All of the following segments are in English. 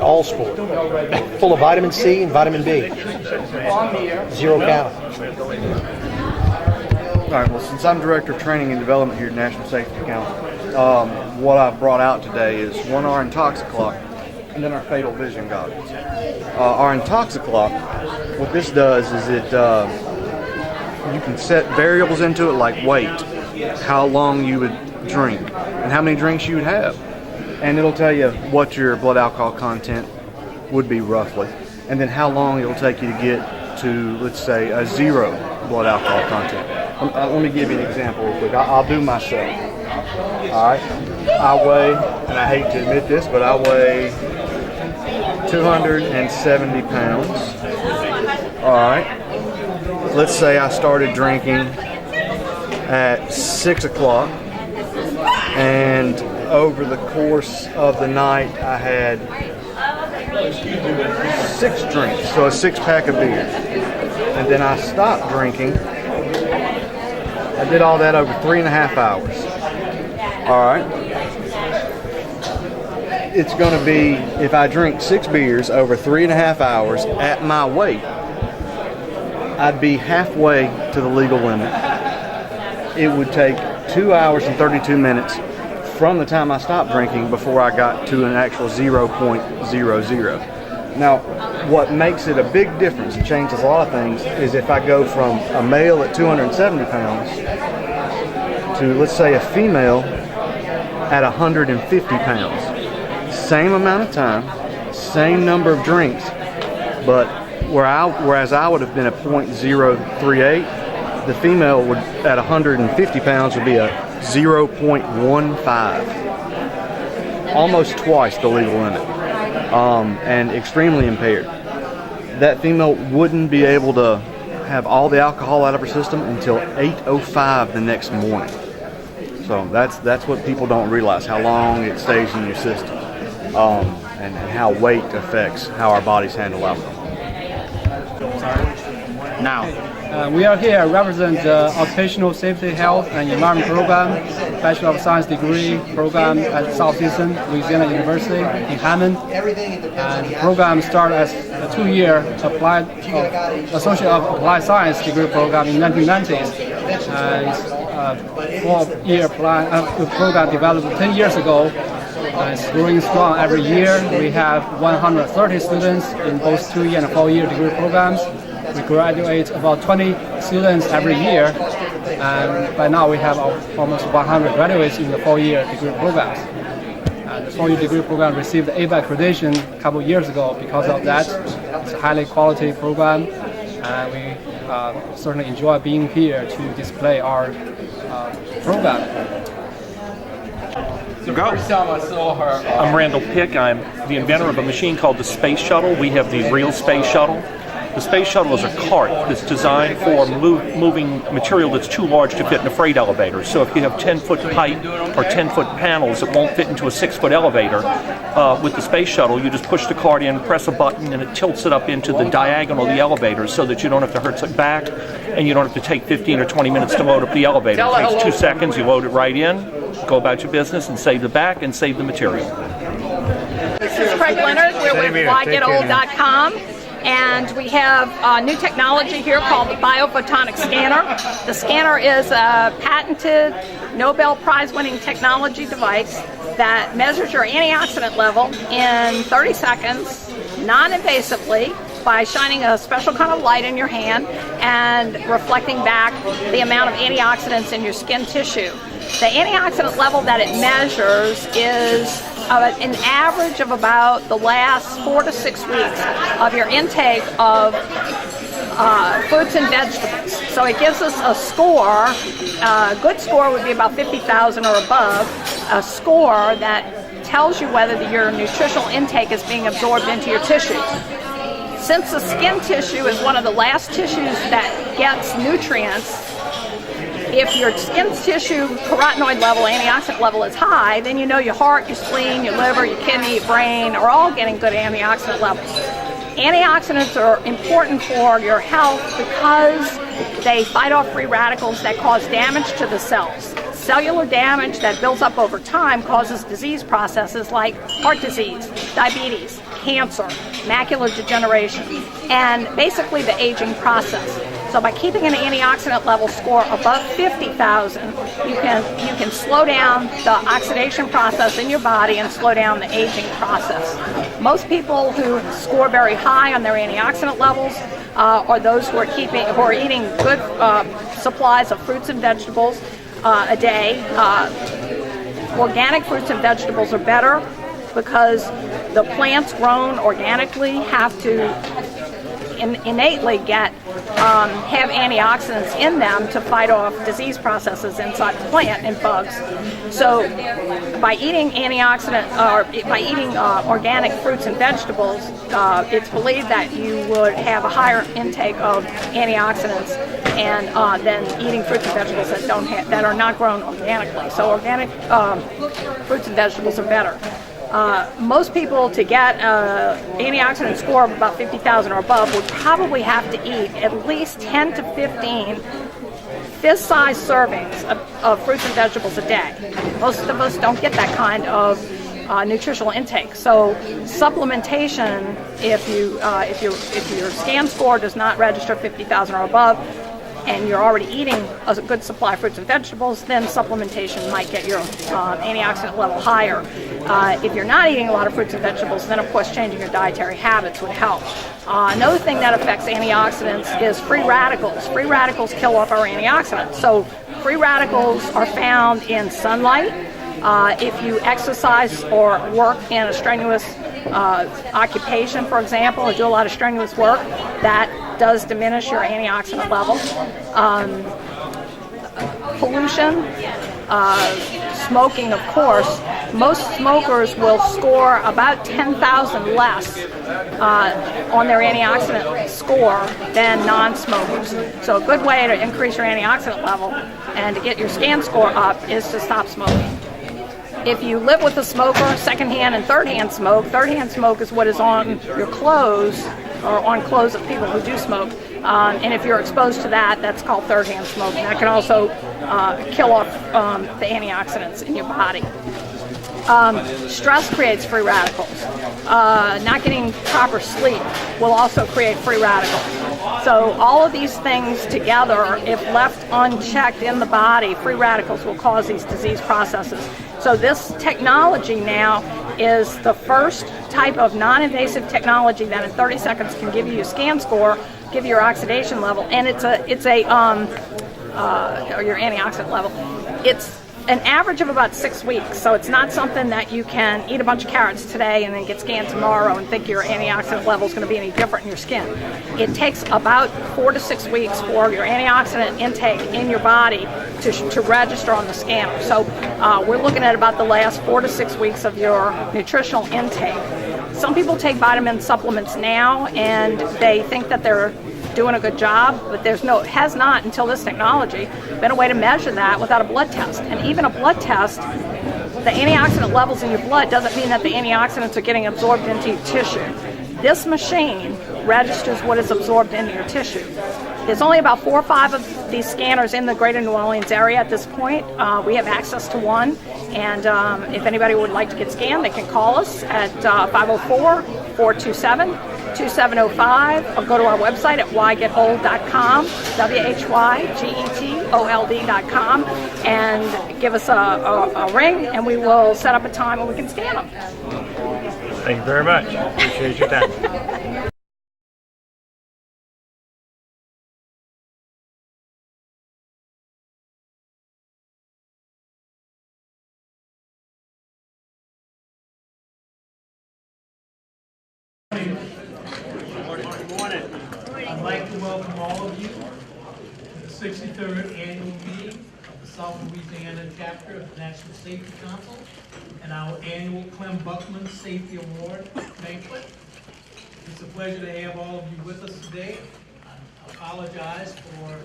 All sport, full of vitamin C and vitamin B. 0 calories. All right, well, since I'm Director of Training and Development here at National Safety Council, what I've brought out today is our Intoxiclock and then our Fatal Vision goggles. Our Intoxiclock, what this does is you can set variables into it like weight, how long you would drink, and how many drinks you would have. And it'll tell you what your blood alcohol content would be roughly, and then how long it'll take you to get to, let's say, a 0 blood alcohol content. Let me give you an example real quick. I'll do myself. All right, I weigh, and I hate to admit this, but I weigh 270 pounds. All right, let's say I started drinking at 6 o'clock, and over the course of the night, I had 6 drinks, so a 6-pack of beer. And then I stopped drinking. I did all that over 3.5 hours. All right. It's going to be, if I drink 6 beers over 3.5 hours at my weight, I'd be halfway to the legal limit. It would take 2 hours and 32 minutes from the time I stopped drinking before I got to an actual 0.00. Now, what makes it a big difference and changes a lot of things is if I go from a male at 270 pounds to, let's say, a female at 150 pounds. Same amount of time, same number of drinks, but whereas I would have been a 0.038, the female would at 150 pounds would be a 0.15, almost twice the legal limit, and extremely impaired. That female wouldn't be able to have all the alcohol out of her system until 8:05 the next morning. So that's what people don't realize, how long it stays in your system, and how weight affects how our bodies handle alcohol. Now, we are here represent the Occupational Safety, Health and Environment Program, Bachelor of Science degree program at Southeastern Louisiana University in Hammond. And the program started as a 2-year Associate of Applied Science degree program in 1990s. It's a 4-year program developed 10 years ago. It's growing strong every year. We have 130 students in both 2-year and 4-year degree programs. We graduate about 20 students every year, and by now we have almost 100 graduates in the 4-year degree programs. And the 4-year degree program received the ABA accreditation a couple of years ago because of that. It's a highly quality program, and we certainly enjoy being here to display our program. The first time I saw her, I'm Randall Pick. I'm the inventor of a machine called the Space Shuttle. We have the real Space Shuttle. The Space Shuttle is a cart that's designed for moving material that's too large to fit in a freight elevator. So if you have 10-foot pipe or 10-foot panels that won't fit into a 6-foot elevator, with the Space Shuttle, you just push the cart in, press a button, and it tilts it up into the diagonal of the elevator so that you don't have to hurt it back, and you don't have to take 15 or 20 minutes to load up the elevator. It takes 2 seconds, you load it right in, go about your business, and save the back and save the material. This is Craig Leonard. We're with WhyGetOld.com. And we have new technology here called the Biophotonic Scanner. The scanner is a patented Nobel Prize-winning technology device that measures your antioxidant level in 30 seconds, non-invasively, by shining a special kind of light in your hand and reflecting back the amount of antioxidants in your skin tissue. The antioxidant level that it measures is an average of about the last 4 to 6 weeks of your intake of fruits and vegetables. So it gives us a score. A good score would be about 50,000 or above. A score that tells you whether your nutritional intake is being absorbed into your tissues. Since the skin tissue is one of the last tissues that gets nutrients, if your skin tissue carotenoid level, antioxidant level is high, then you know your heart, your spleen, your liver, your kidney, your brain are all getting good antioxidant levels. Antioxidants are important for your health because they fight off free radicals that cause damage to the cells. cellular damage that builds up over time causes disease processes like heart disease, diabetes, cancer, macular degeneration, and basically the aging process. So by keeping an antioxidant level score above 50,000, you can slow down the oxidation process in your body and slow down the aging process. Most people who score very high on their antioxidant levels are those who are eating good supplies of fruits and vegetables a day. Organic fruits and vegetables are better because the plants grown organically have to innately have antioxidants in them to fight off disease processes inside the plant and bugs. So by eating organic fruits and vegetables, it's believed that you would have a higher intake of antioxidants and than eating fruits and vegetables that are not grown organically. So organic fruits and vegetables are better. Most people, to get antioxidant score of about 50,000 or above, would probably have to eat at least 10 to 15 fist-sized servings of fruits and vegetables a day. Most of us don't get that kind of nutritional intake. So supplementation, if your scan score does not register 50,000 or above, and you're already eating a good supply of fruits and vegetables, then supplementation might get your antioxidant level higher. If you're not eating a lot of fruits and vegetables, then of course changing your dietary habits would help. Another thing that affects antioxidants is free radicals. Free radicals kill off our antioxidants. So free radicals are found in sunlight. If you exercise or work in a strenuous occupation, for example, or do a lot of strenuous work, that does diminish your antioxidant level. Pollution, smoking, of course. Most smokers will score about 10,000 less on their antioxidant score than non-smokers. So a good way to increase your antioxidant level and to get your scan score up is to stop smoking. If you live with a smoker, secondhand and third-hand smoke is what is on your clothes or on clothes of people who do smoke. And if you're exposed to that, that's called third-hand smoke. And that can also kill off the antioxidants in your body. Stress creates free radicals. Not getting proper sleep will also create free radicals. So all of these things together, if left unchecked in the body, free radicals will cause these disease processes. So this technology now is the first type of non-invasive technology that in 30 seconds can give you a scan score, give you your oxidation level, and or your antioxidant level. It's an average of about 6 weeks, so it's not something that you can eat a bunch of carrots today and then get scanned tomorrow and think your antioxidant level is going to be any different in your skin. It takes about 4 to 6 weeks for your antioxidant intake in your body to register on the scanner. So we're looking at about the last 4 to 6 weeks of your nutritional intake. Some people take vitamin supplements now and they think that they're doing a good job, but has not until this technology been a way to measure that without a blood test. And even a blood test, the antioxidant levels in your blood doesn't mean that the antioxidants are getting absorbed into your tissue. This machine registers what is absorbed into your tissue. There's only about 4 or 5 of these scanners in the greater New Orleans area at this point. We have access to one, and if anybody would like to get scanned, they can call us at 504-427-2705, or go to our website at whygetold.com, WHYGETOLD.com, and give us a ring, and we will set up a time when we can scan them. Thank you very much. Appreciate your time. Good morning. I'd like to welcome all of you to the 63rd Annual Meeting of the South Louisiana Chapter of the National Safety Council and our annual Clem Buckman Safety Award banquet. It's a pleasure to have all of you with us today. I apologize for the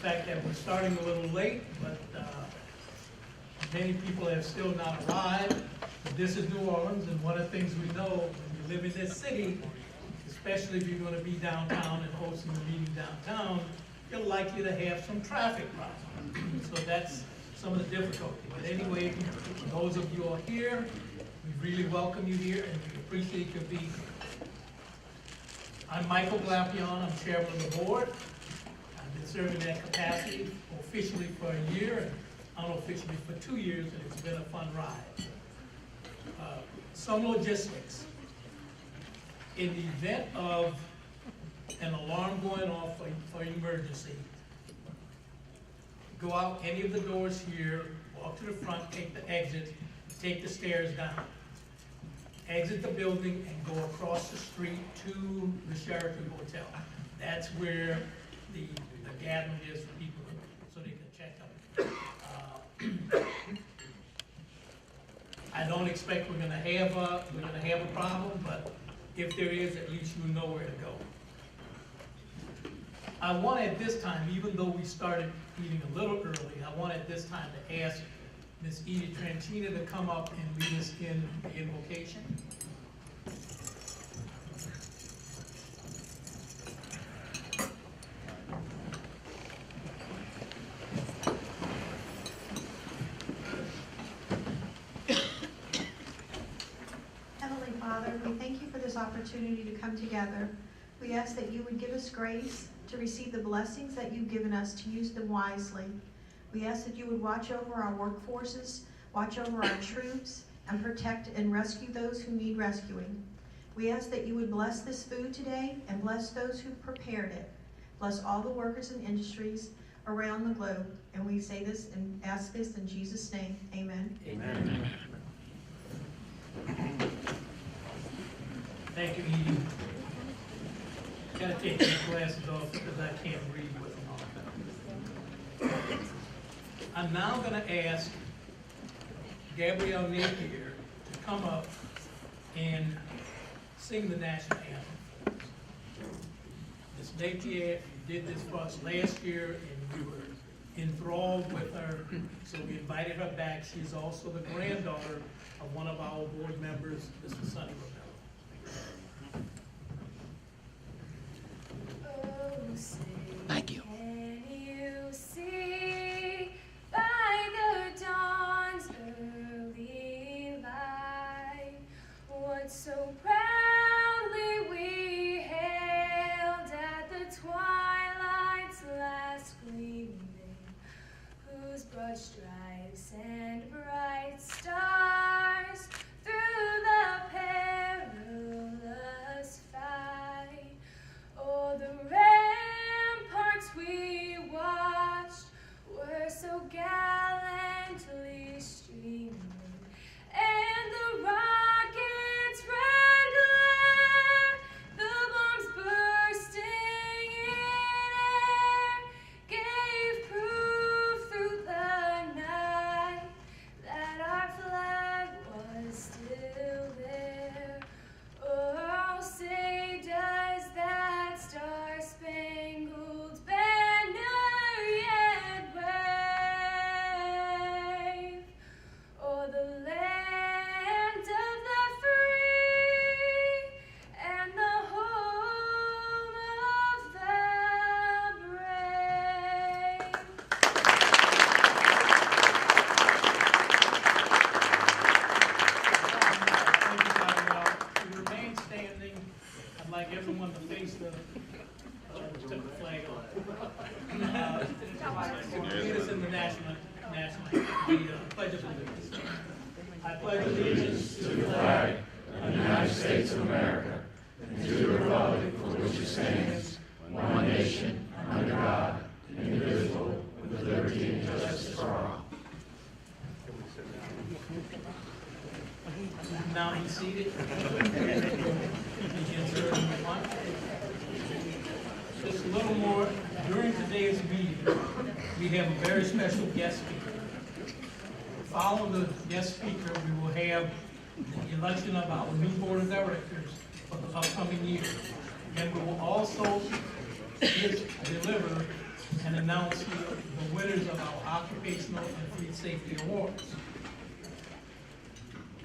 fact that we're starting a little late, but many people have still not arrived. But this is New Orleans, and one of the things we know when you live in this city, especially if you're going to be downtown and hosting a meeting downtown, you're likely to have some traffic problems. So some of the difficulty. But anyway, for those of you who are here, we really welcome you here and we appreciate your being here. I'm Michael Glapion, I'm chairman of the board. I've been serving in that capacity officially for a year and unofficially for 2 years, and it's been a fun ride. Some logistics. In the event of an alarm going off for emergency, go out any of the doors here, walk to the front, take the exit, take the stairs down. Exit the building and go across the street to the Sheraton Hotel. That's where the gathering is for people so they can check them. I don't expect we're gonna have a problem, but if there is, at least you know where to go. I want at this time, even though we started meeting a little early, I want at this time to ask Ms. Edie Tranchina to come up and lead us in the invocation. Heavenly Father, we thank you for this opportunity to come together. We ask that you would give us grace to receive the blessings that you've given us, to use them wisely. We ask that you would watch over our workforces, watch over our troops, and protect and rescue those who need rescuing. We ask that you would bless this food today and bless those who prepared it. Bless all the workers and industries around the globe. And we say this and ask this in Jesus' name. Amen. Amen. Thank you, Edie. Gotta take these glasses off because I can't read with them on. I'm now gonna ask Gabrielle Napier to come up and sing the national anthem. Ms. Napier did this for us last year and we were enthralled with her, so we invited her back. She's also the granddaughter of one of our board members, Mr. Sonny Rebello. Thank you. Can you see by the dawn's early light what so proudly we hailed at the twilight's last gleaming, whose broad stripes and bright stars through the perilous fight, oh, the ramparts we watched were so gallantly streaming, and the rockets' red glare, the bombs bursting in air, gave proof through the night that our flag was still there. Oh, say does that star-spangled banner yet wave o'er the land of the free and the home of the brave? Thank you, Gabrielle. To remain standing, I'd like everyone to face the flag off. Lead us in the national pledge of allegiance. I pledge allegiance to the flag of the United States of America and to the republic for which it stands, one nation, under God, indivisible, with liberty and justice for all. Now be seated. Just a little more. During today's meeting, we have a very special guest speaker. Following the guest speaker, we will have the election of our new board of directors for the upcoming year. And we will also deliver and announce the winners of our occupational and food safety awards.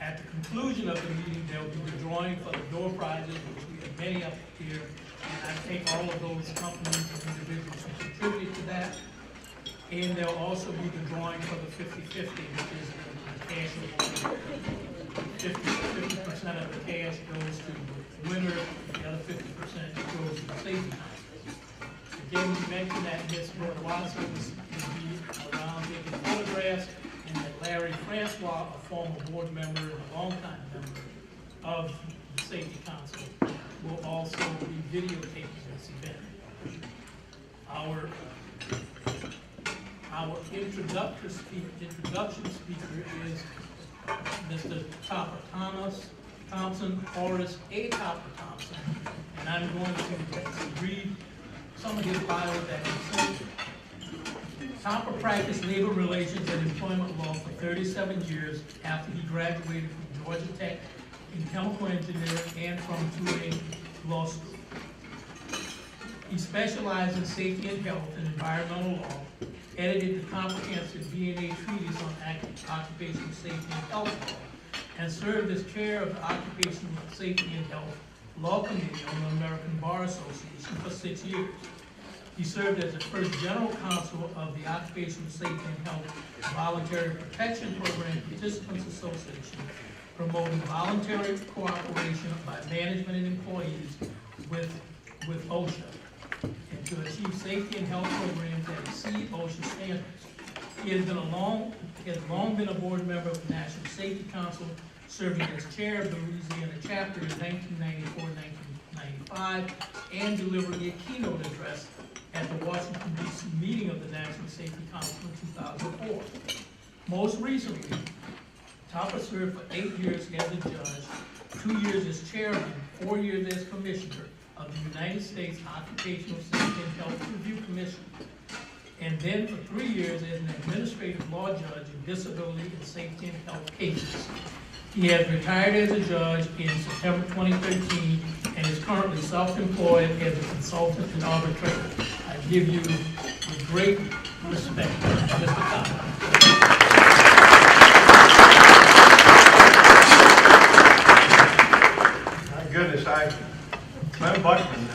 At the conclusion of the meeting, there will be the drawing for the door prizes, which we have many up here. And I thank all of those companies and individuals who contributed to that. And there'll also be the drawing for the 50-50, which is the cash award. 50% of the cash goes to the winner, the other 50% goes to the safety council. Again, we mentioned that Ms. Brooke Watson will be around taking photographs, and that Larry Francois, a former board member and a longtime member of the Safety Council, will also be videotaping this event. Our introduction speaker is Mr. Topper Thompson, Horace A. Topper Thompson, and I'm going to read some of his bio that he sent. Topper practiced labor relations and employment law for 37 years after he graduated from Georgia Tech in chemical engineering and from Tulane Law School. He specialized in safety and health and environmental law, edited the comprehensive V&A treatise on occupational safety and health law, and served as chair of the Occupational Safety and Health Law Committee on the American Bar Association for 6 years. He served as the first general counsel of the Occupational Safety and Health Voluntary Protection Program Participants Association, promoting voluntary cooperation by management and employees with OSHA, and to achieve safety and health programs that exceed OSHA standards. He has long been a board member of the National Safety Council, serving as chair of the Louisiana chapter in 1994-1995, and delivering a keynote address at the Washington, D.C. meeting of the National Safety Council in 2004. Most recently, Topper served for 8 years as a judge, 2 years as chairman, 4 years as commissioner of the United States Occupational Safety and Health Review Commission, and then for 3 years as an administrative law judge in disability and safety and health cases. He has retired as a judge in September 2013 and is currently self-employed as a consultant and arbitrator. I give you with great respect, Mr. Topper. My goodness, Clem Buckman,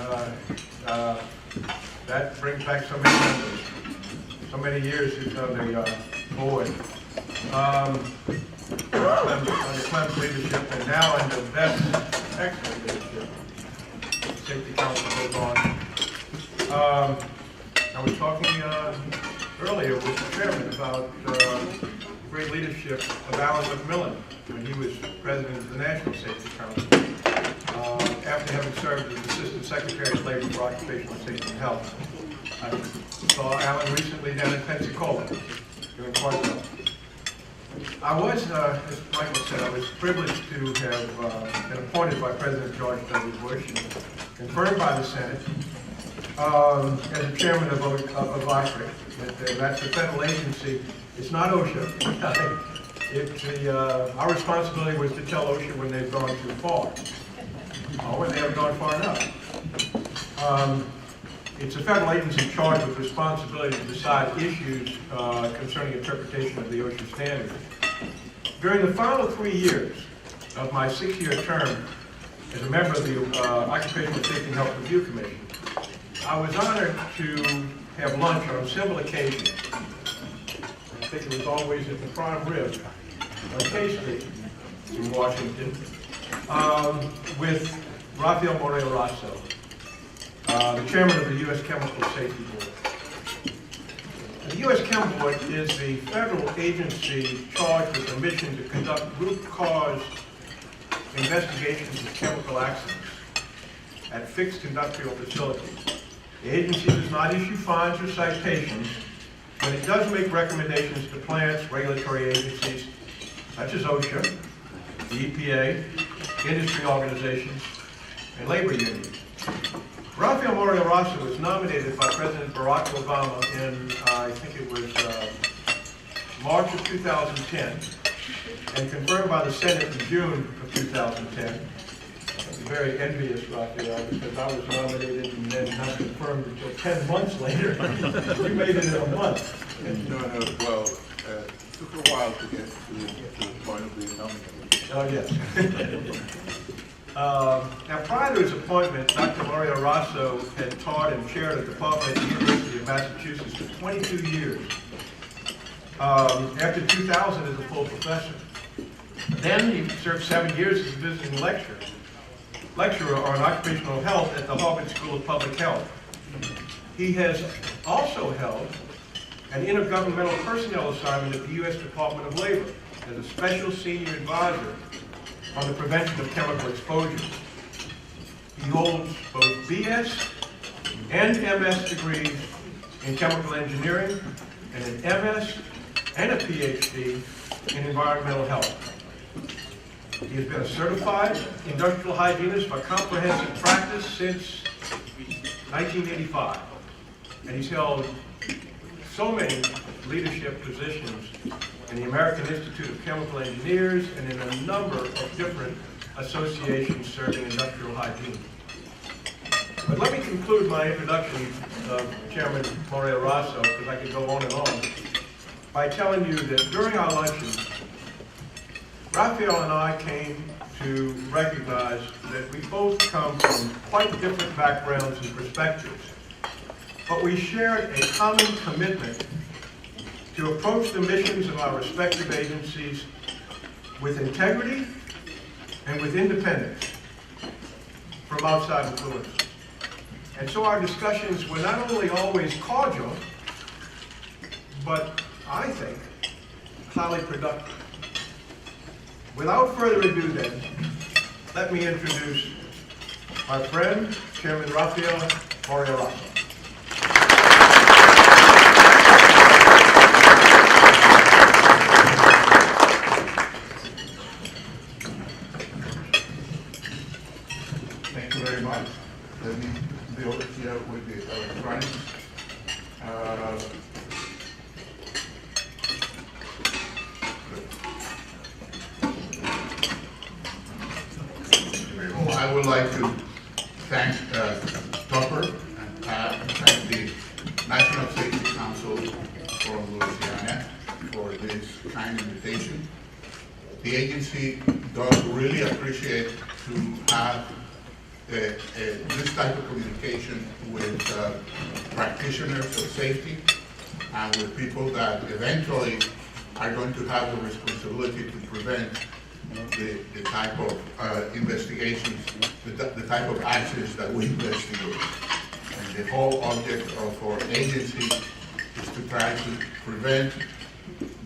that brings back so many memories. So many years he's on the board. Under Clem's leadership, and now under Beth's excellent leadership, the Safety Council goes on. I was talking earlier with the chairman about great leadership of Alan McMillan when he was president of the National Safety Council, after having served as Assistant Secretary of Labor for Occupational Safety and Health. I saw Alan recently down in Pensacola, doing quite well. I was, as Michael said, I was privileged to have been appointed by President George W. Bush and confirmed by the Senate as the chairman of OSHA. That's a federal agency. It's not OSHA. Our responsibility was to tell OSHA when they've gone too far, or when they haven't gone far enough. It's a federal agency charged with responsibility to decide issues concerning interpretation of the OSHA standards. During the final 3 years of my 6-year term as a member of the Occupational Safety and Health Review Commission, I was honored to have lunch on several occasions. I think it was always at the Prime Rib on K Street in Washington with Rafael Moreno Rosso, the chairman of the U.S. Chemical Safety Board. The U.S. Chem Board is the federal agency charged with the mission to conduct root cause investigations of chemical accidents at fixed industrial facilities. The agency does not issue fines or citations, but it does make recommendations to plants, regulatory agencies, such as OSHA, the EPA, industry organizations, and labor unions. Rafael Moreno Rosso was nominated by President Barack Obama in, I think it was March of 2010, and confirmed by the Senate in June of 2010. I'm very envious, Rafael, because I was nominated and then not confirmed until 10 months later. You made it in a month. No, well, it took a while to get to the point of being nominated. Oh, yes. Now, prior to his appointment, Dr. Mario Rosso had taught and chaired a department at the University of Massachusetts for 22 years. After 2000 as a full professor. Then he served 7 years as a visiting lecturer on occupational health at the Harvard School of Public Health. He has also held an intergovernmental personnel assignment at the U.S. Department of Labor as a special senior advisor on the prevention of chemical exposure. He holds both BS and MS degrees in chemical engineering and an MS and a PhD in environmental health. He has been a certified industrial hygienist for comprehensive practice since 1985. And he's held so many leadership positions in the American Institute of Chemical Engineers and in a number of different associations serving industrial hygiene. But let me conclude my introduction of Chairman Mario Rosso, because I could go on and on, by telling you that during our luncheon, Raphael and I came to recognize that we both come from quite different backgrounds and perspectives, but we shared a common commitment to approach the missions of our respective agencies with integrity and with independence from outside influences. And so our discussions were not only always cordial, but I think highly productive. Without further ado then, let me introduce my friend, Chairman Raphael Mario Rosso. Thank you very much. Let me be over here with the electronics. I would like to thank Topper and Pat and thank the National Safety Council from Louisiana for this kind invitation. The agency does really appreciate to have this type of communication with practitioners of safety and with people that eventually are going to have the responsibility to prevent the type of investigations, the type of actions that we investigate. And the whole object of our agency is to try to prevent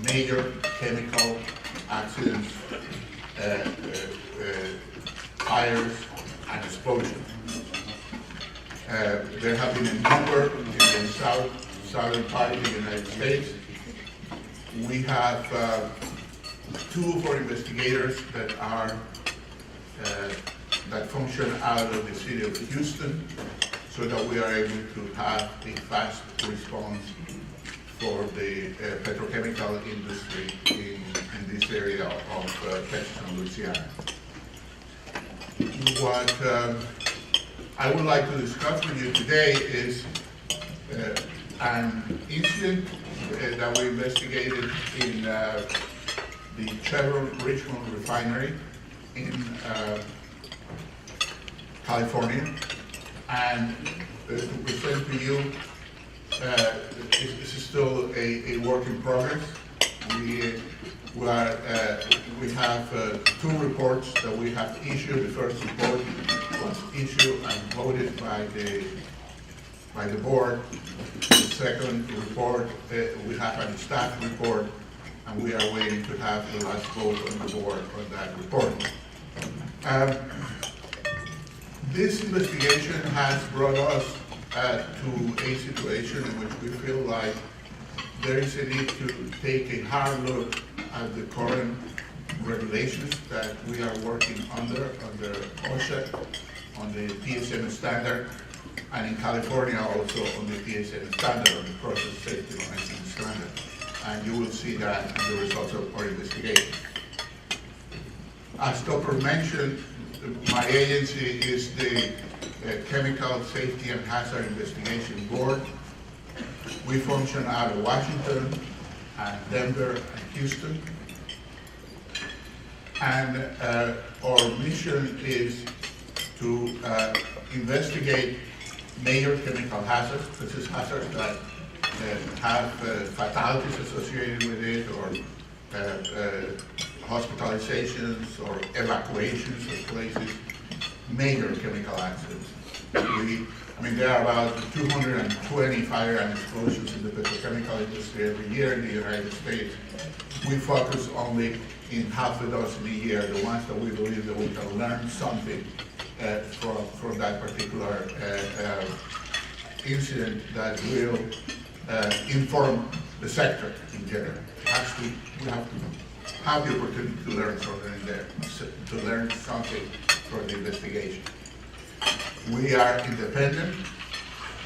major chemical accidents, fires, and explosions. There have been a number in the southern part of the United States. We have two of our investigators that are that function out of the city of Houston, so that we are able to have a fast response for the petrochemical industry in this area of Texas and Louisiana. What I would like to discuss with you today is an incident that we investigated in the Chevron Richmond refinery in California, and to present to you, this is still a work in progress. We have two reports that we have issued. The first report was issued and voted by the board. The second report, we have a staff report, and we are waiting to have the last vote on the board on that report. This investigation has brought us to a situation in which we feel like there is a need to take a hard look at the current regulations that we are working under OSHA, on the PSM standard, and in California also on the PSM standard, on the process safety management standard. And you will see that in the results of our investigation. As Topper mentioned, my agency is the Chemical Safety and Hazard Investigation Board. We function out of Washington and Denver and Houston. And our mission is to investigate major chemical hazards, such as hazards that have fatalities associated with it, or hospitalizations or evacuations of places, major chemical accidents. There are about 220 fire and explosions in the petrochemical industry every year in the United States. We focus only in half a dozen a year, the ones that we believe that we can learn something from that particular incident that will inform the sector in general. Actually, we have to have the opportunity to learn something in there, to learn something from the investigation. We are independent.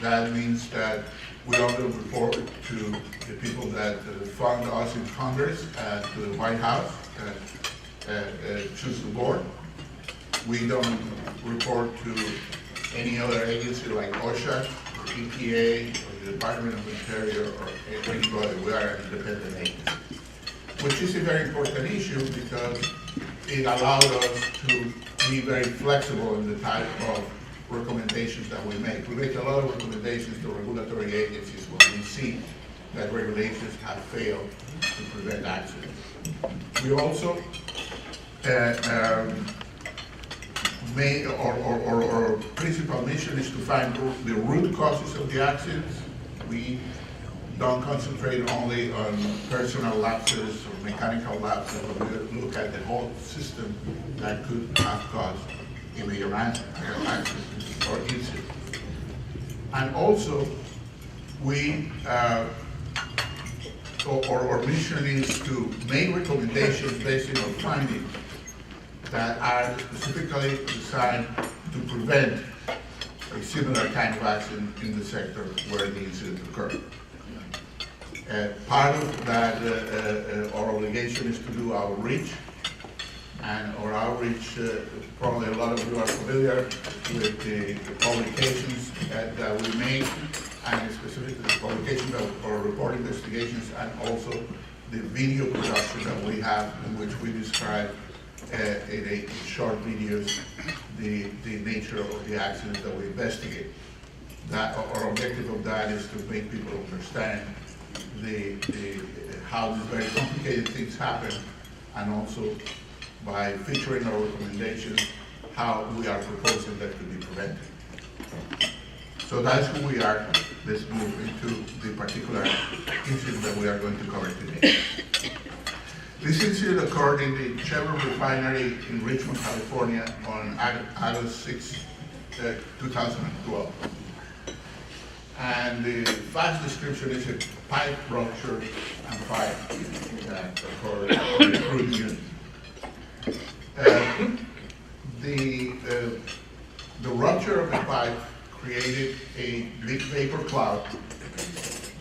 That means that we only report to the people that fund us in Congress, to the White House, choose the board. We don't report to any other agency like OSHA, or EPA, or the Department of Interior, or anybody. We are an independent agency, which is a very important issue because it allowed us to be very flexible in the type of recommendations that we make. We make a lot of recommendations to regulatory agencies when we see that regulations have failed to prevent accidents. We also our principal mission is to find the root causes of the accidents. We don't concentrate only on personal lapses or mechanical lapses, but we look at the whole system that could have caused a major accident or incident. And also, our mission is to make recommendations based on findings that are specifically designed to prevent a similar kind of accident in the sector where the incident occurred. Part of that, our obligation is to do outreach, and our outreach, probably a lot of you are familiar with the publications that we make, and specifically the publications of our report investigations, and also the video production that we have, in which we describe in a short videos the nature of the accidents that we investigate. That our objective of that is to make people understand how these very complicated things happen, and also by featuring our recommendations, how we are proposing that to be prevented. So that's who we are. Let's move into the particular incident that we are going to cover today. This incident occurred in the Chevron refinery in Richmond, California on August 6, 2012. And the fast description is a pipe rupture and fire that occurred on the crude unit. The rupture of the pipe created a big vapor cloud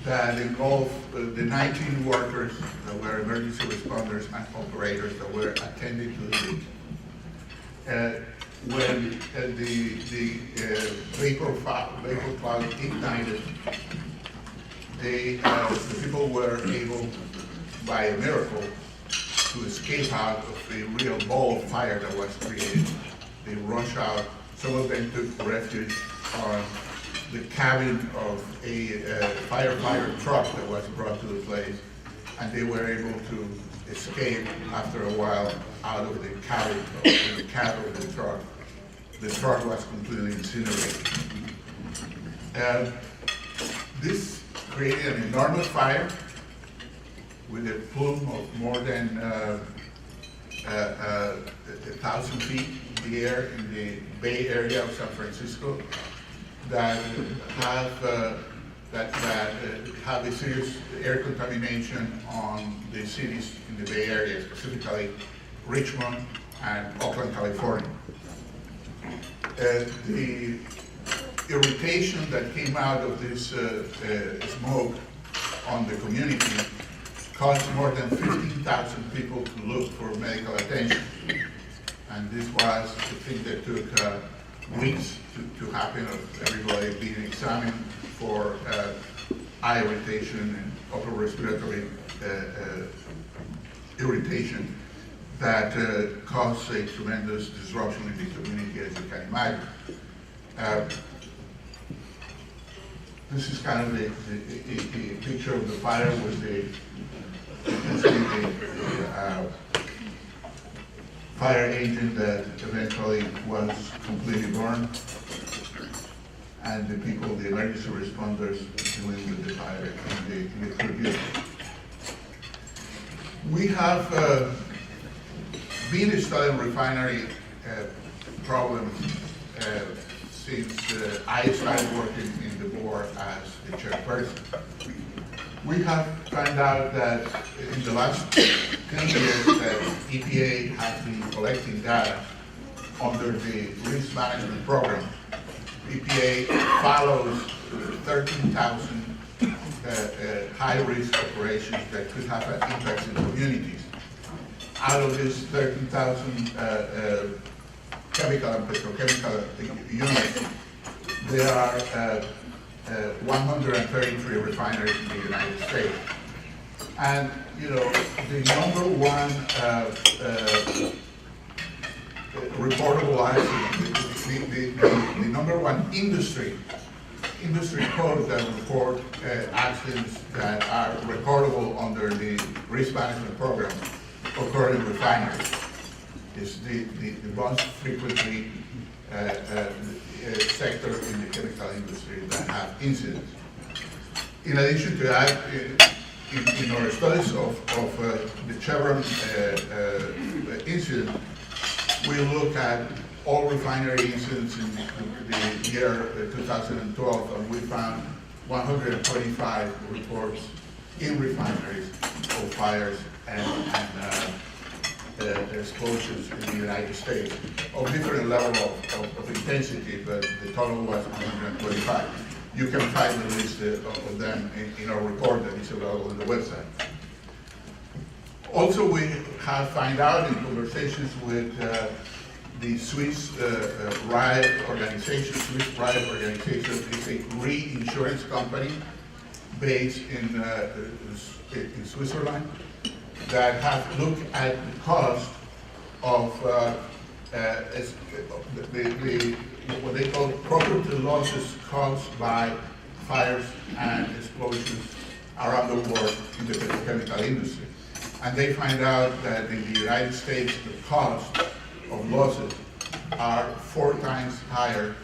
that involved the 19 workers that were emergency responders and operators that were attending to the leak. When the vapor cloud ignited, the people were able, by a miracle, to escape out of a real ball of fire that was created. They rushed out. Some of them took refuge on the cabin of a firefighter truck that was brought to the place, and they were able to escape after a while out of the cabin of the truck. The truck was completely incinerated. This created an enormous fire with a plume of more than 1,000 feet in the air in the Bay Area of San Francisco that have a serious air contamination on the cities in the Bay Area, specifically Richmond and Oakland, California. The irritation that came out of this smoke on the community caused more than 15,000 people to look for medical attention. And this was the thing that took weeks to happen, of everybody being examined for eye irritation and upper respiratory irritation that caused a tremendous disruption in the community, as you can imagine. This is kind of the picture of the fire with the fire agent that eventually was completely burned, and the people, the emergency responders, dealing with the fire in the crude. We have been studying refinery problems since I started working in the board as the chairperson. We have found out that in the last 10 years that EPA has been collecting data under the risk management program. EPA follows 13,000 high-risk operations that could have an impact in communities. Out of these 13,000 chemical and petrochemical units, there are 133 refineries in the United States. And, you know, the number one reportable accident, the number one industry code that report accidents that are recordable under the risk management program occur in refineries. Is the most frequently sector in the chemical industry that have incidents. In addition to that, in our studies of the Chevron incident, we look at all refinery incidents in the year 2012, and we found 125 reports in refineries of fires and explosions in the United States of different level of intensity, but the total was 125. You can find the list of them in our report that is available on the website. Also, we have found out in conversations with the Swiss Riot organization. Swiss Riot organization is a reinsurance company based in Switzerland that have looked at the cost of what they call property losses caused by fires and explosions around the world in the petrochemical industry. And they find out that in the United States, the cost of losses are 4 times higher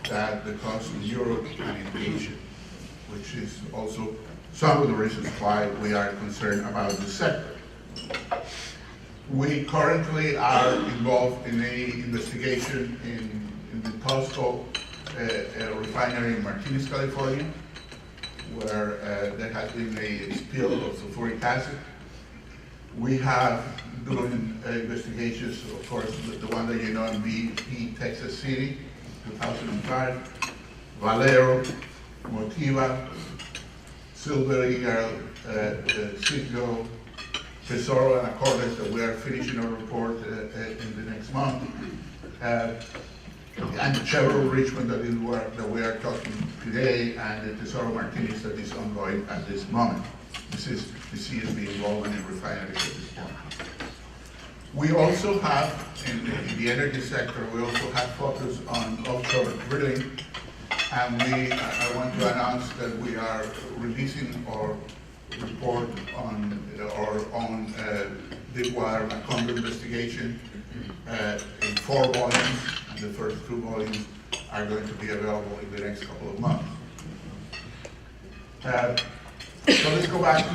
than the cost in Europe and in Asia, which is also some of the reasons why we are concerned about this sector. We currently are involved in an investigation in the Tosco refinery in Martinez, California, where there has been a spill of sulfuric acid. We have doing investigations, of course, the one that you know in BP, Texas City, 2005, Valero, Motiva, Silver Eagle, Citgo, Tesoro, and Accordes, that we are finishing our report in the next month. And the Chevron Richmond that we are talking today, and the Tesoro Martinez that is ongoing at this moment. This is the CSB involvement in refineries at this point. We also have, in the energy sector, we also have focus on offshore drilling, and I want to announce that we are releasing our report on our own Deepwater Macondo investigation in 4 volumes, and the first 2 volumes are going to be available in the next couple of months. So let's go back to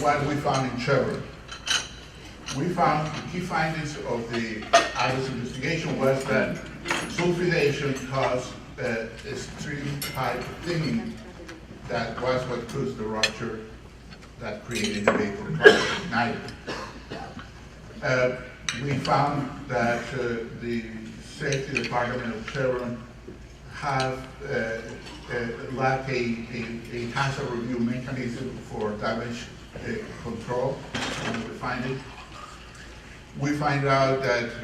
what we found in Chevron. We found the key findings of the Atlas investigation was that sulfidation caused extreme pipe thinning. That was what caused the rupture that created the vapor cloud at night. We found that the safety department of Chevron have lack a hazard review mechanism for damage control when we find it. We find out that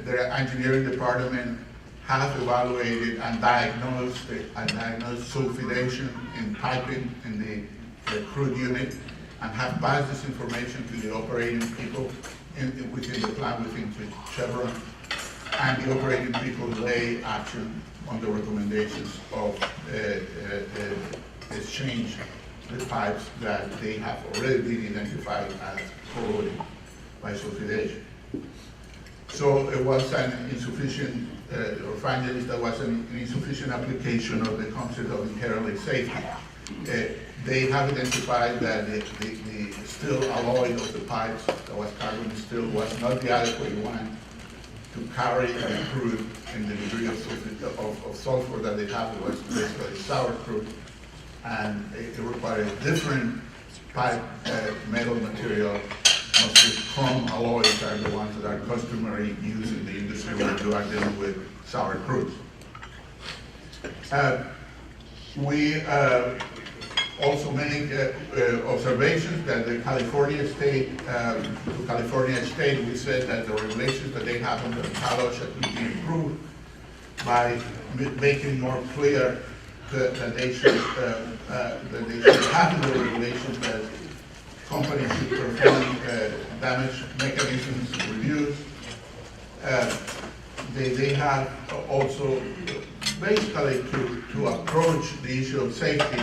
their engineering department have evaluated and diagnosed sulfidation in piping in the crude unit, and have passed this information to the operating people within the plant within Chevron, and the operating people lay action on the recommendations of exchange the pipes that they have already been identified as corroded by sulfidation. So it was an insufficient, or findings that was an insufficient application of the concept of inherently safety. They have identified that the steel alloy of the pipes, that was carbon steel, was not the adequate one to carry the crude in the degree of sulfur that they have. It was basically sour crude, and it required a different pipe metal material. Mostly chrome alloys are the ones that are customary used in the industry when you are dealing with sour crudes. We also make observations that the California State, we said that the regulations that they have under CALO should be improved by making more clear that they should have in the regulations that companies should perform damage mechanisms reviews. They have also basically to approach the issue of safety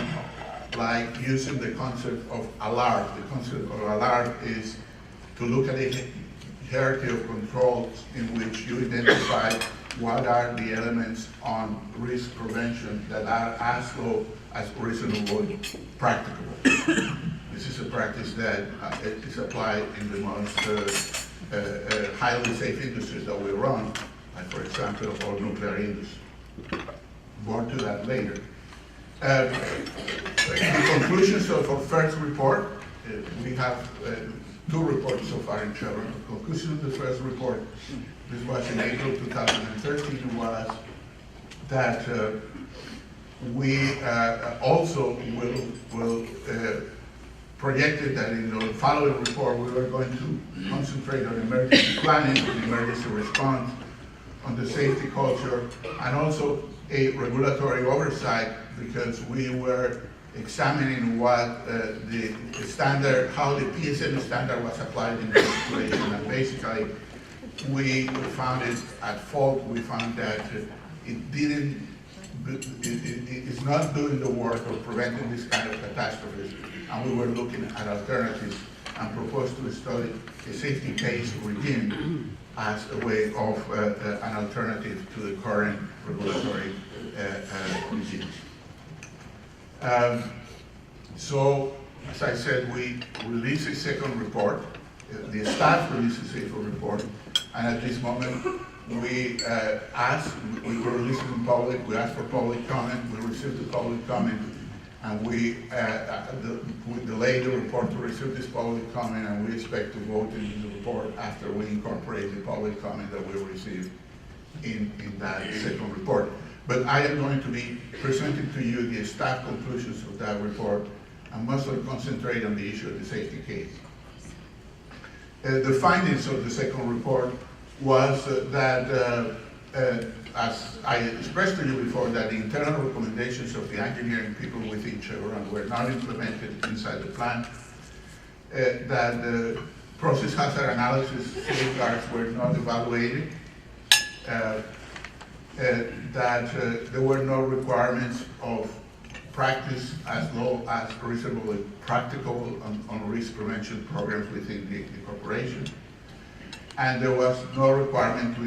like using the concept of alarm. The concept of alarm is to look at a hierarchy of controls in which you identify what are the elements on risk prevention that are as low as reasonably practicable. This is a practice that is applied in the most highly safe industries that we run, like for example, our nuclear industry. More to that later. The conclusions of our first report, we have 2 reports so far in Chevron. The conclusion of the first report, this was in April 2013, was that we also will projected that in the following report we were going to concentrate on emergency planning, on emergency response, on the safety culture, and also a regulatory oversight, because we were examining what the standard, how the PSM standard was applied in the situation, and basically we found it at fault. We found that it's not doing the work of preventing this kind of catastrophes, and we were looking at alternatives and proposed to study a safety case regime as a way of an alternative to the current regulatory regime. So, as I said, we released a second report. The staff released a second report, and at this moment, we were releasing in public, we asked for public comment, we received the public comment, and we delayed the report to receive this public comment, and we expect to vote in the report after we incorporate the public comment that we received in that second report. But I am going to be presenting to you the staff conclusions of that report, and mostly concentrate on the issue of the safety case. The findings of the second report was that, as I expressed to you before, that the internal recommendations of the engineering people within Chevron were not implemented inside the plant, that the process hazard analysis safeguards were not evaluated, that there were no requirements of practice as low as reasonably practical on risk prevention programs within the corporation. And there was no requirement to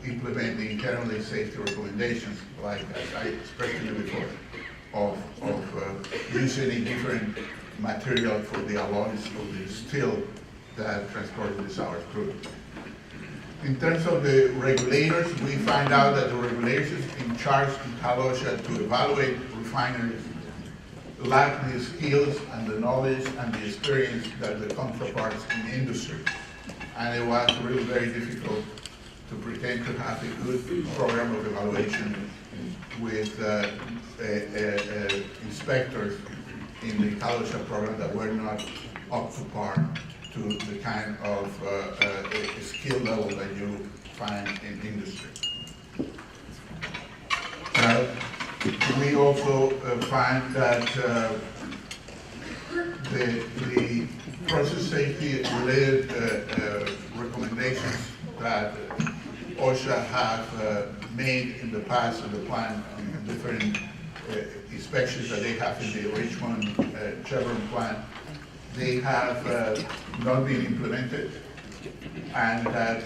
implement the internally safety recommendations, like as I expressed to you before, of using a different material for the alloys of the steel that transported the sour crude. In terms of the regulators, we find out that the regulators in charge in Kalosha to evaluate refineries lack the skills and the knowledge and the experience that the counterparts in the industry. And it was really very difficult to pretend to have a good program of evaluation with inspectors in the Kalosha program that were not up to par to the kind of skill level that you find in industry. We also find that the process safety related recommendations that OSHA have made in the past in the plant, in different inspections that they have in the Richmond Chevron plant, they have not been implemented, and that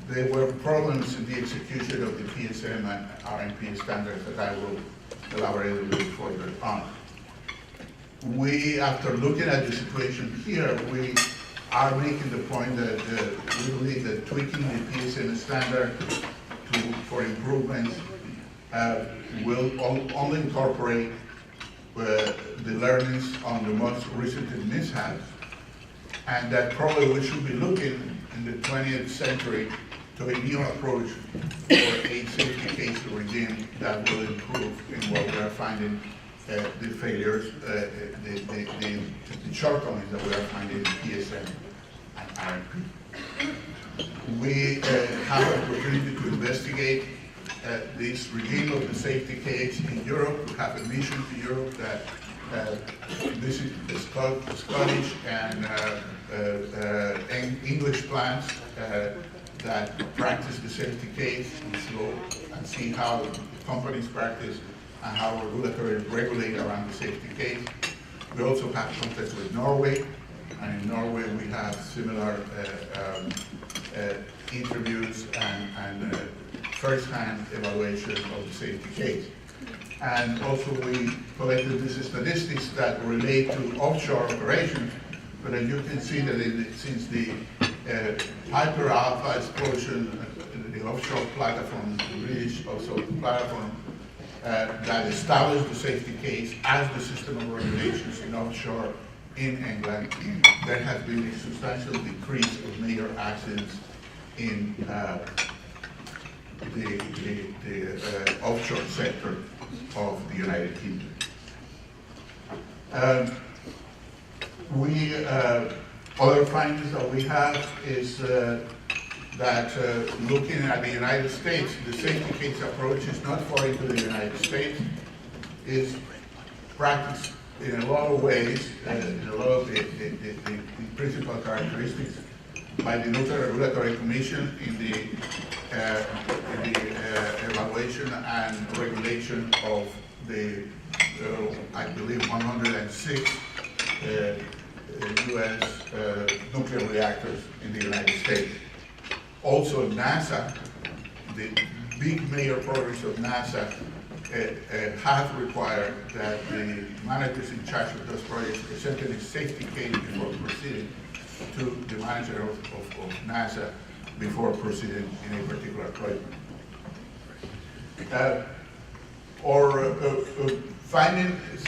there were problems in the execution of the PSM and RMP standards that I will elaborate a little bit further on. We, after looking at the situation here, we are making the point that we believe that tweaking the PSM standard for improvements will only incorporate the learnings on the most recent mishaps, and that probably we should be looking in the 20th century to a new approach for a safety case regime that will improve in what we are finding the failures, the shortcomings that we are finding in PSM and RMP. We have an opportunity to investigate this regime of the safety case in Europe. We have a mission to Europe that visit the Scottish and English plants that practice the safety case and see how companies practice and how regulatory regulate around the safety case. We also have contacts with Norway, and in Norway we have similar interviews and first-hand evaluation of the safety case. And also we collected these statistics that relate to offshore operations, but as you can see that since the Piper Alpha explosion, the offshore platform, the British offshore platform, that established the safety case as the system of regulations in offshore in England, there has been a substantial decrease of major accidents in the offshore sector of the United Kingdom. Other findings that we have is that looking at the United States, the safety case approach is not foreign to the United States. It's practiced in a lot of ways, in a lot of the principal characteristics by the Nuclear Regulatory Commission in the evaluation and regulation of the, I believe, 106 U.S. Nuclear reactors in the United States. Also, NASA, the big major programs of NASA have required that the managers in charge of those projects presented a safety case before proceeding to the manager of NASA before proceeding in a particular project. Findings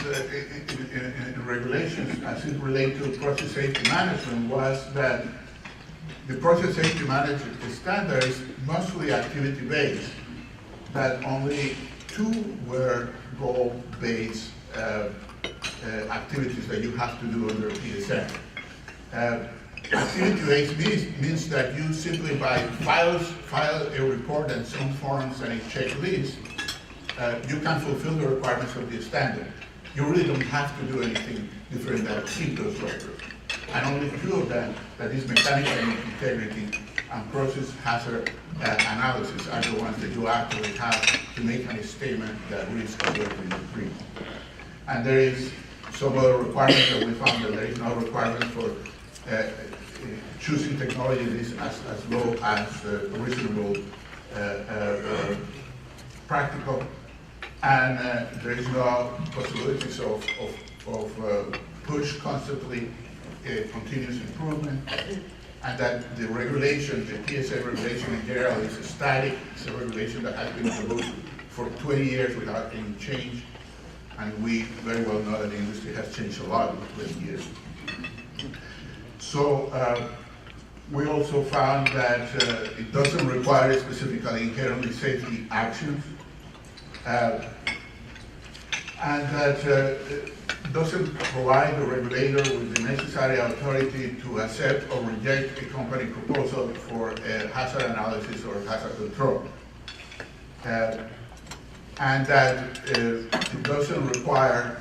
in regulations as it relates to process safety management was that the process safety management standard is mostly activity-based, that only 2 were goal-based activities that you have to do under PSM. Activity-based means that you simply file a report and some forms and a checklist, you can fulfill the requirements of the standard. You really don't have to do anything different than keep those records. And only 2 of them, that is mechanical integrity and process hazard analysis, are the ones that you actually have to make a statement that risk is going to be decreased. And there is some other requirements that we found that there is no requirement for choosing technology that is as low as reasonable, practical, and there is no possibilities of push constantly continuous improvement, and that the regulation, the PSA regulation in general, is static. It's a regulation that has been on the books for 20 years without any change, and we very well know that the industry has changed a lot in 20 years. So we also found that it doesn't require specifically inherently safety actions, and that doesn't provide the regulator with the necessary authority to accept or reject a company proposal for hazard analysis or hazard control. And that it doesn't require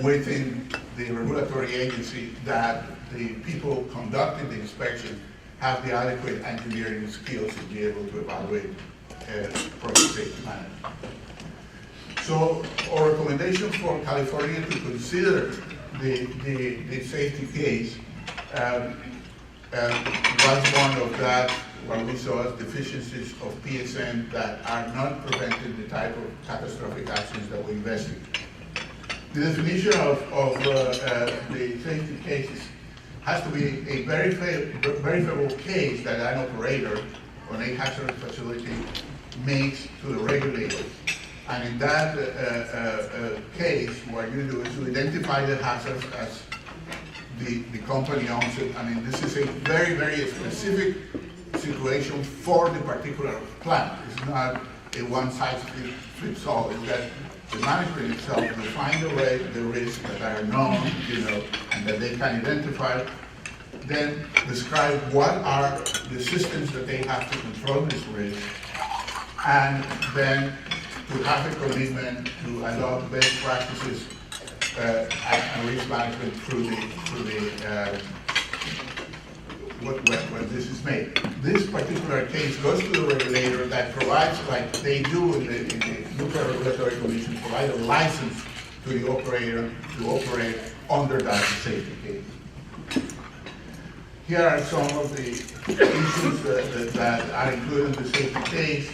within the regulatory agency that the people conducting the inspection have the adequate engineering skills to be able to evaluate process safety management. So our recommendation for California to consider the safety case was one of that, what we saw as deficiencies of PSN that are not preventing the type of catastrophic actions that we investigate. The definition of the safety cases has to be a very favorable case that an operator on a hazardous facility makes to the regulator. And in that case, what you do is to identify the hazards as the company owns it. I mean, this is a very, very specific situation for the particular plant. It's not a one-size-fits-all. It's that the management itself will find a way the risks that are known, and that they can identify, then describe what are the systems that they have to control this risk, and then to have a commitment to adopt best practices and risk management through when this is made. This particular case goes to the regulator that provides, like they do in the Nuclear Regulatory Commission, provide a license to the operator to operate under that safety case. Here are some of the issues that are included in the safety case.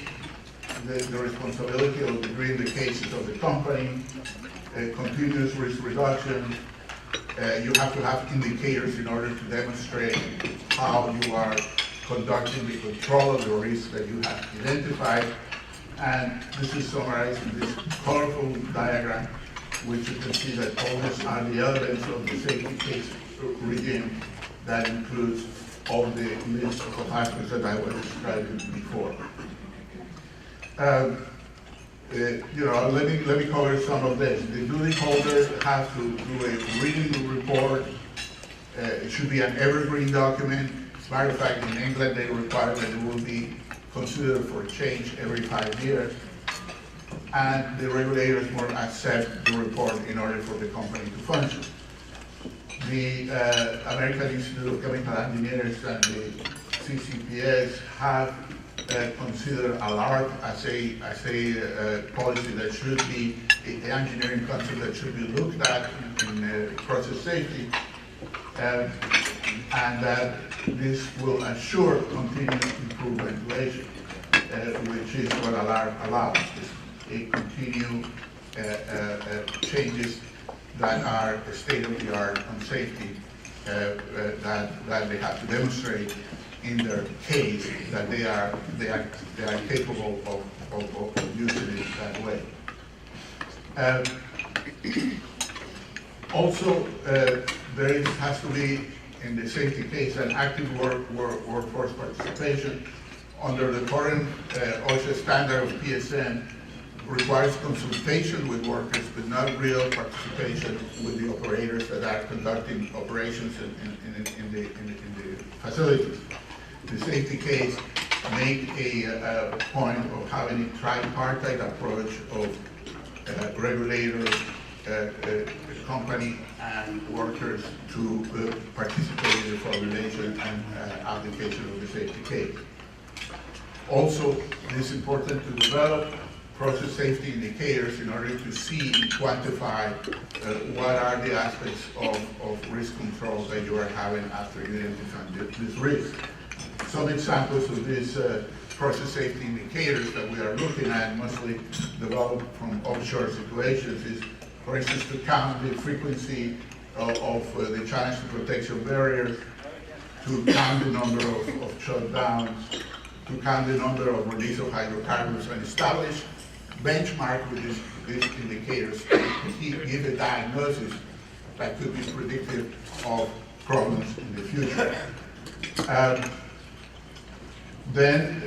The responsibility of agreeing the cases of the company, continuous risk reduction. You have to have indicators in order to demonstrate how you are conducting the control of the risk that you have identified. And this is summarized in this colorful diagram, which you can see that all these are the elements of the safety case regime that includes all the list of aspects that I was describing before. Let me cover some of this. The duty holder has to do a reading report. It should be an evergreen document. As a matter of fact, in England, they require that it will be considered for change every 5 years. And the regulators will accept the report in order for the company to function. The American Institute of Chemical Engineers and the CCPS have considered ALART as a policy that should be an engineering concept that should be looked at in process safety, and that this will ensure continuous improved ventilation, which is what ALART allows. It continue changes that are state-of-the-art on safety that they have to demonstrate in their case that they are capable of using it that way. Also, there has to be in the safety case an active workforce participation. Under the current OSHA standard of PSN, requires consultation with workers, but not real participation with the operators that are conducting operations in the facilities. The safety case make a point of having a tripartite approach of regulators, company, and workers to participate in the formulation and application of the safety case. Also, it is important to develop process safety indicators in order to see and quantify what are the aspects of risk control that you are having after you identify this risk. Some examples of these process safety indicators that we are looking at, mostly developed from offshore situations, is, for instance, to count the frequency of the challenge to protection barriers, to count the number of shutdowns, to count the number of release of hydrocarbons, and establish benchmark with these indicators to give a diagnosis that could be predictive of problems in the future. Then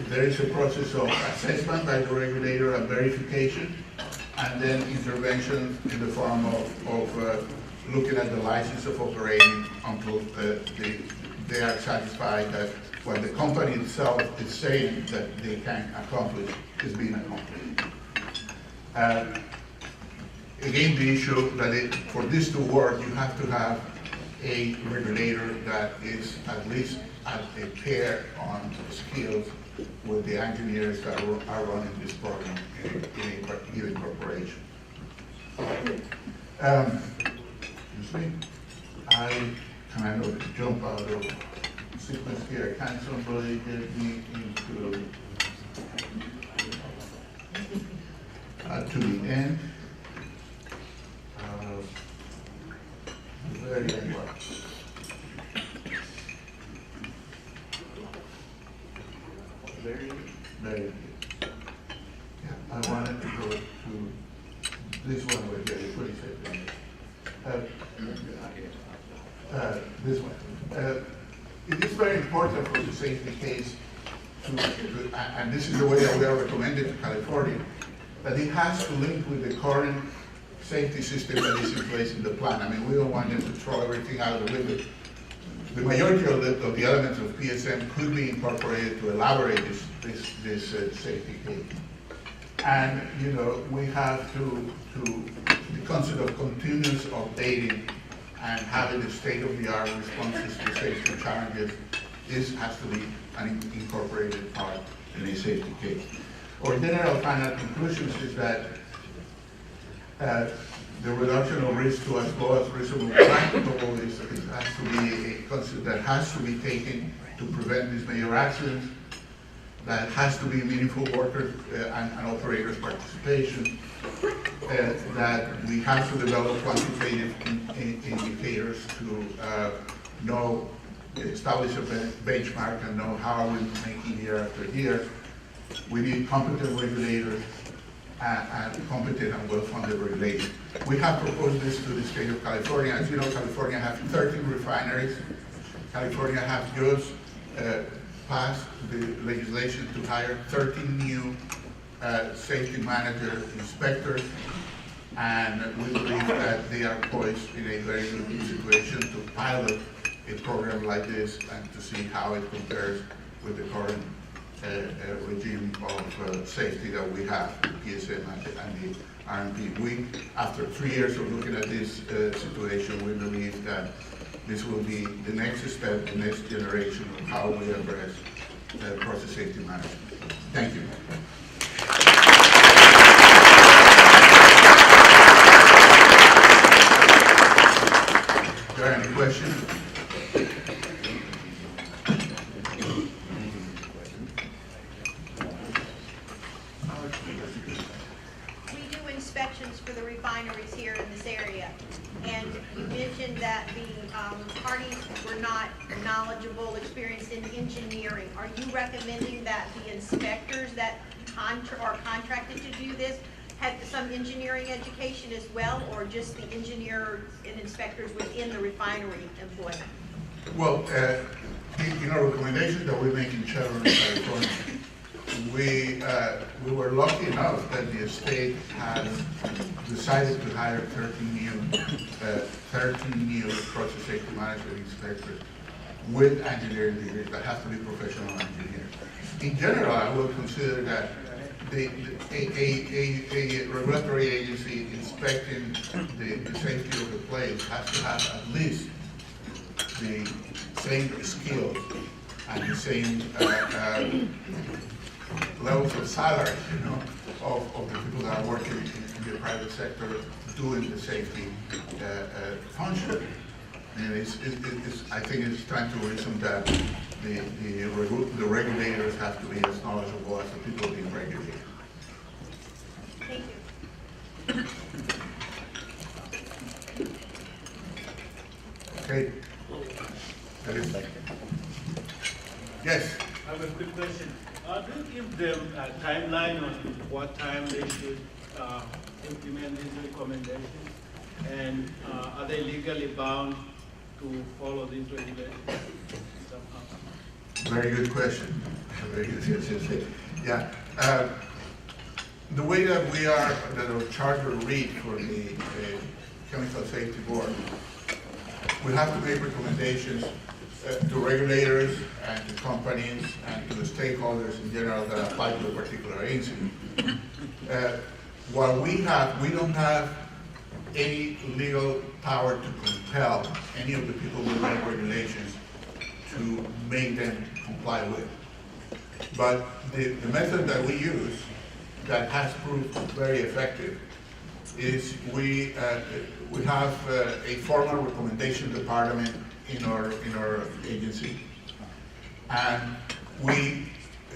there is a process of assessment by the regulator and verification, and then intervention in the form of looking at the license of operating until they are satisfied that what the company itself is saying that they can accomplish is being accomplished. again, the issue that for this to work, you have to have a regulator that is at least at a pair on skills with the engineers that are running this program in a given corporation. Excuse me. I kind of jump out of sequence here. Can somebody get me into to the end? Very well. Very good. Yeah, I wanted to go to this one right here, pretty this one. It is very important for the safety case and this is the way that we are recommended to California, that it has to link with the current safety system that is in place in the plan. I mean, we don't want them to throw everything out of the window. The majority of the elements of PSM could be incorporated to elaborate this safety case. And, you know, we have to the concept of continuous updating and having the state-of-the-art responses to safety challenges, this has to be an incorporated part in a safety case. Our general final conclusions is that the reduction of risk to as low as reasonably practicable has to be a concept that has to be taken to prevent these major accidents, that has to be meaningful workers and operators participation, that we have to develop quantitative indicators to establish a benchmark and know how we're making year after year. We need competent regulators and competent and well-funded regulation. We have proposed this to the state of California. As you know, California has 13 refineries. California has just passed the legislation to hire 13 new safety manager inspectors, and we believe that they are poised in a very good situation to pilot a program like this and to see how it compares with the current regime of safety that we have, the PSM and the RMP. After 3 years of looking at this situation, we believe that this will be the next step, the next generation of how we address process safety management. Thank you. Are there any questions? For the refineries here in this area, and you mentioned that the parties were not knowledgeable, experienced in engineering. Are you recommending that the inspectors that are contracted to do this had some engineering education as well, or just the engineers and inspectors within the refinery employment? Well, in our recommendations that we make in Chevron, California, we were lucky enough that the state has decided to hire 13 new process safety management inspectors with engineering degrees that have to be professional engineers. In general, I would consider that a regulatory agency inspecting the safety of the place has to have at least the same skills and the same levels of salary, of the people that are working in the private sector doing the safety function. And I think it's time to reason that the regulators have to be as knowledgeable as the people being regulated. Thank you. Okay. Yes. I have a quick question. Do you give them a timeline on what time they should implement these recommendations? And are they legally bound to follow these regulations somehow? Very good question. Very good. Yes. Yeah. The way that our charter reads for the Chemical Safety Board, we have to make recommendations to regulators and to companies and to the stakeholders in general that apply to a particular incident. What we don't have any legal power to compel any of the people who make regulations to make them comply with. But the method that we use that has proved very effective is we have a formal recommendation department in our agency, and we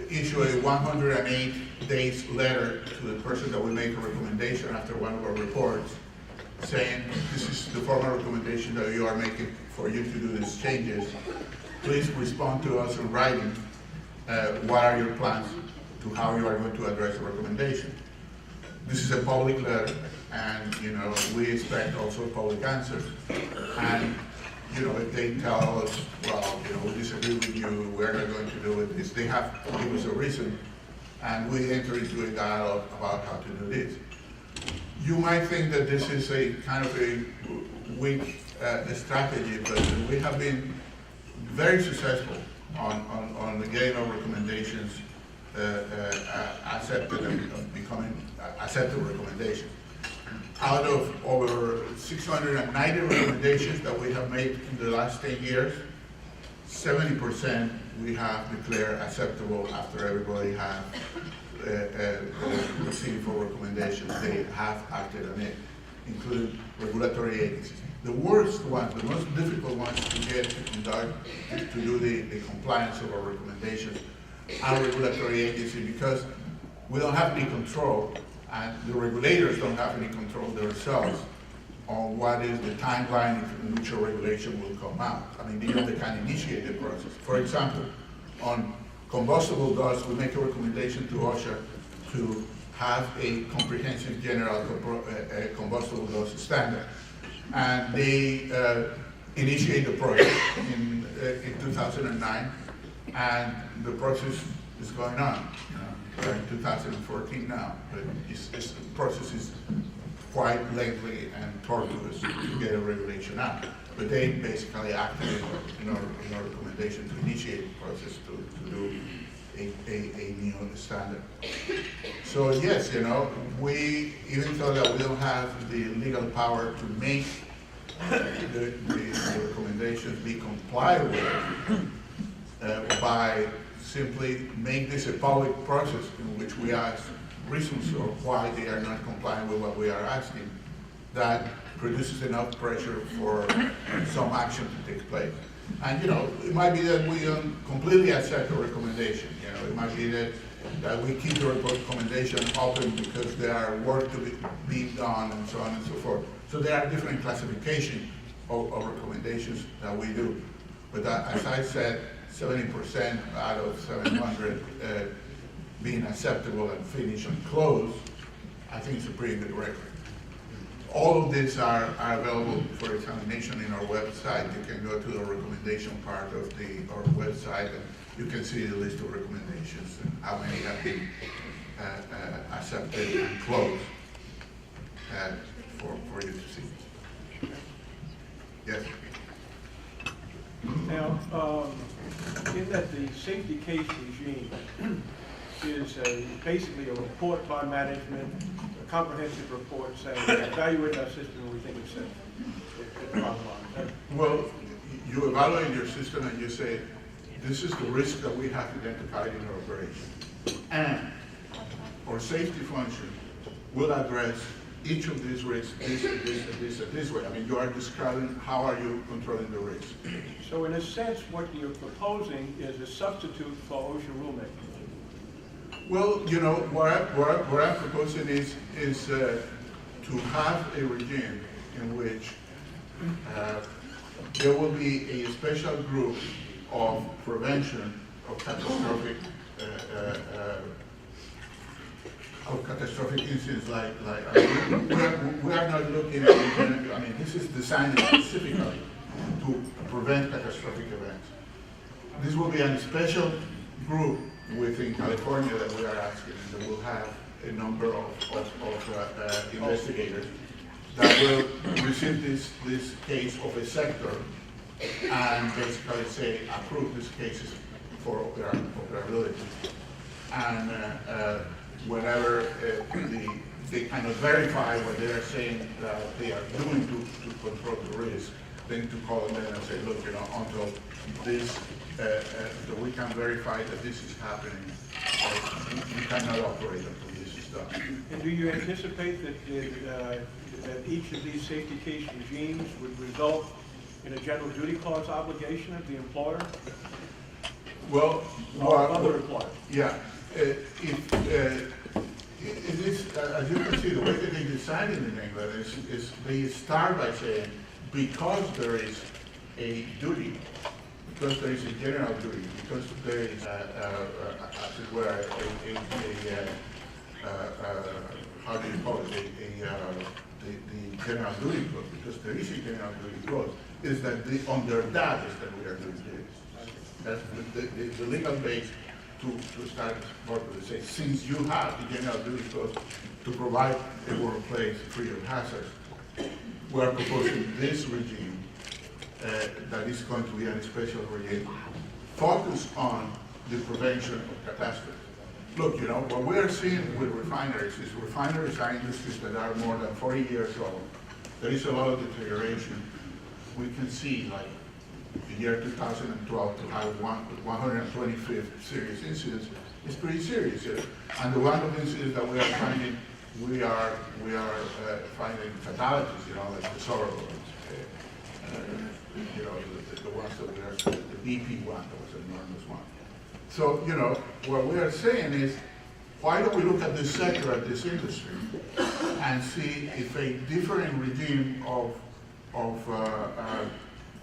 issue a 108 days letter to the person that we make a recommendation after one of our reports, saying this is the formal recommendation that you are making for you to do these changes. Please respond to us in writing. What are your plans to how you are going to address the recommendation? This is a public letter, and we expect also a public answer. And if they tell us, well, we disagree with you, we're not going to do it, they have to give us a reason, and we enter into a dialogue about how to do this. You might think that this is a kind of a weak strategy, but we have been very successful on getting our recommendations accepted and becoming accepted recommendations. Out of over 690 recommendations that we have made in the last 10 years, 70% we have declared acceptable after everybody has received our recommendations. They have acted on it, including regulatory agencies. The worst ones, the most difficult ones to get to conduct, to do the compliance of our recommendations are regulatory agencies, because we don't have any control, and the regulators don't have any control themselves on what is the timeline in which a regulation will come out. I mean, they can initiate the process. For example, on combustible dust, we make a recommendation to OSHA to have a comprehensive general combustible dust standard. And they initiate the process in 2009, and the process is going on. We're in 2014 now, but the process is quite lengthy and tortuous to get a regulation out. But they basically acted in our recommendation to initiate the process to do a new standard. So yes, we, even though that we don't have the legal power to make the recommendations be complied with, by simply make this a public process in which we ask reasons of why they are not complying with what we are asking, that produces enough pressure for some action to take place. And it might be that we don't completely accept the recommendation. It might be that we keep the recommendation open because there are work to be done and so on and so forth. So there are different classifications of recommendations that we do. But as I said, 70% out of 700 being acceptable and finished and closed, I think it's a pretty good record. All of these are available for examination in our website. You can go to the recommendation part of our website, and you can see the list of recommendations and how many have been accepted and closed for you to see. Yes? Now, in that the safety case regime is basically a report by management, a comprehensive report saying we evaluate our system and we think it's safe. Well, you evaluate your system and you say, this is the risk that we have identified in our operation. And our safety function will address each of these risks this way. I mean, you are describing how are you controlling the risk. So in a sense, what you're proposing is a substitute for OSHA rulemaking. Well, what I'm proposing is to have a regime in which there will be a special group of prevention of catastrophic incidents we are not looking at, this is designed specifically to prevent catastrophic events. This will be a special group within California that we are asking, and that will have a number of investigators that will receive this case of a sector and basically say, approve these cases for operability. And whenever they kind of verify what they are saying that they are doing to control the risk, then to call them and say, look, until this, so we can verify that this is happening, we cannot operate until this is done. And do you anticipate that each of these safety case regimes would result in a general duty clause obligation of the employer? Well, other employers? Yeah. It is, as you can see, the way that they decide it in England is they start by saying, because there is a duty, because there is a general duty, because there is, as it were, how do you call it, the general duty clause, because there is a general duty clause, is that under that is that we are doing this. That's the legal base to start working to say, since you have the general duty clause to provide a workplace free of hazards, we are proposing this regime that is going to be a special regime focused on the prevention of catastrophes. Look, what we are seeing with refineries is refineries are industries that are more than 40 years old. There is a lot of deterioration. We can see, like, the year 2012 to have 125 serious incidents is pretty serious. And the one of the incidents that we are finding, we are finding fatalities, like the sorrow, the ones that we are, the BP one, that was an enormous one. So, what we are saying is, why don't we look at this sector, at this industry, and see if a different regime of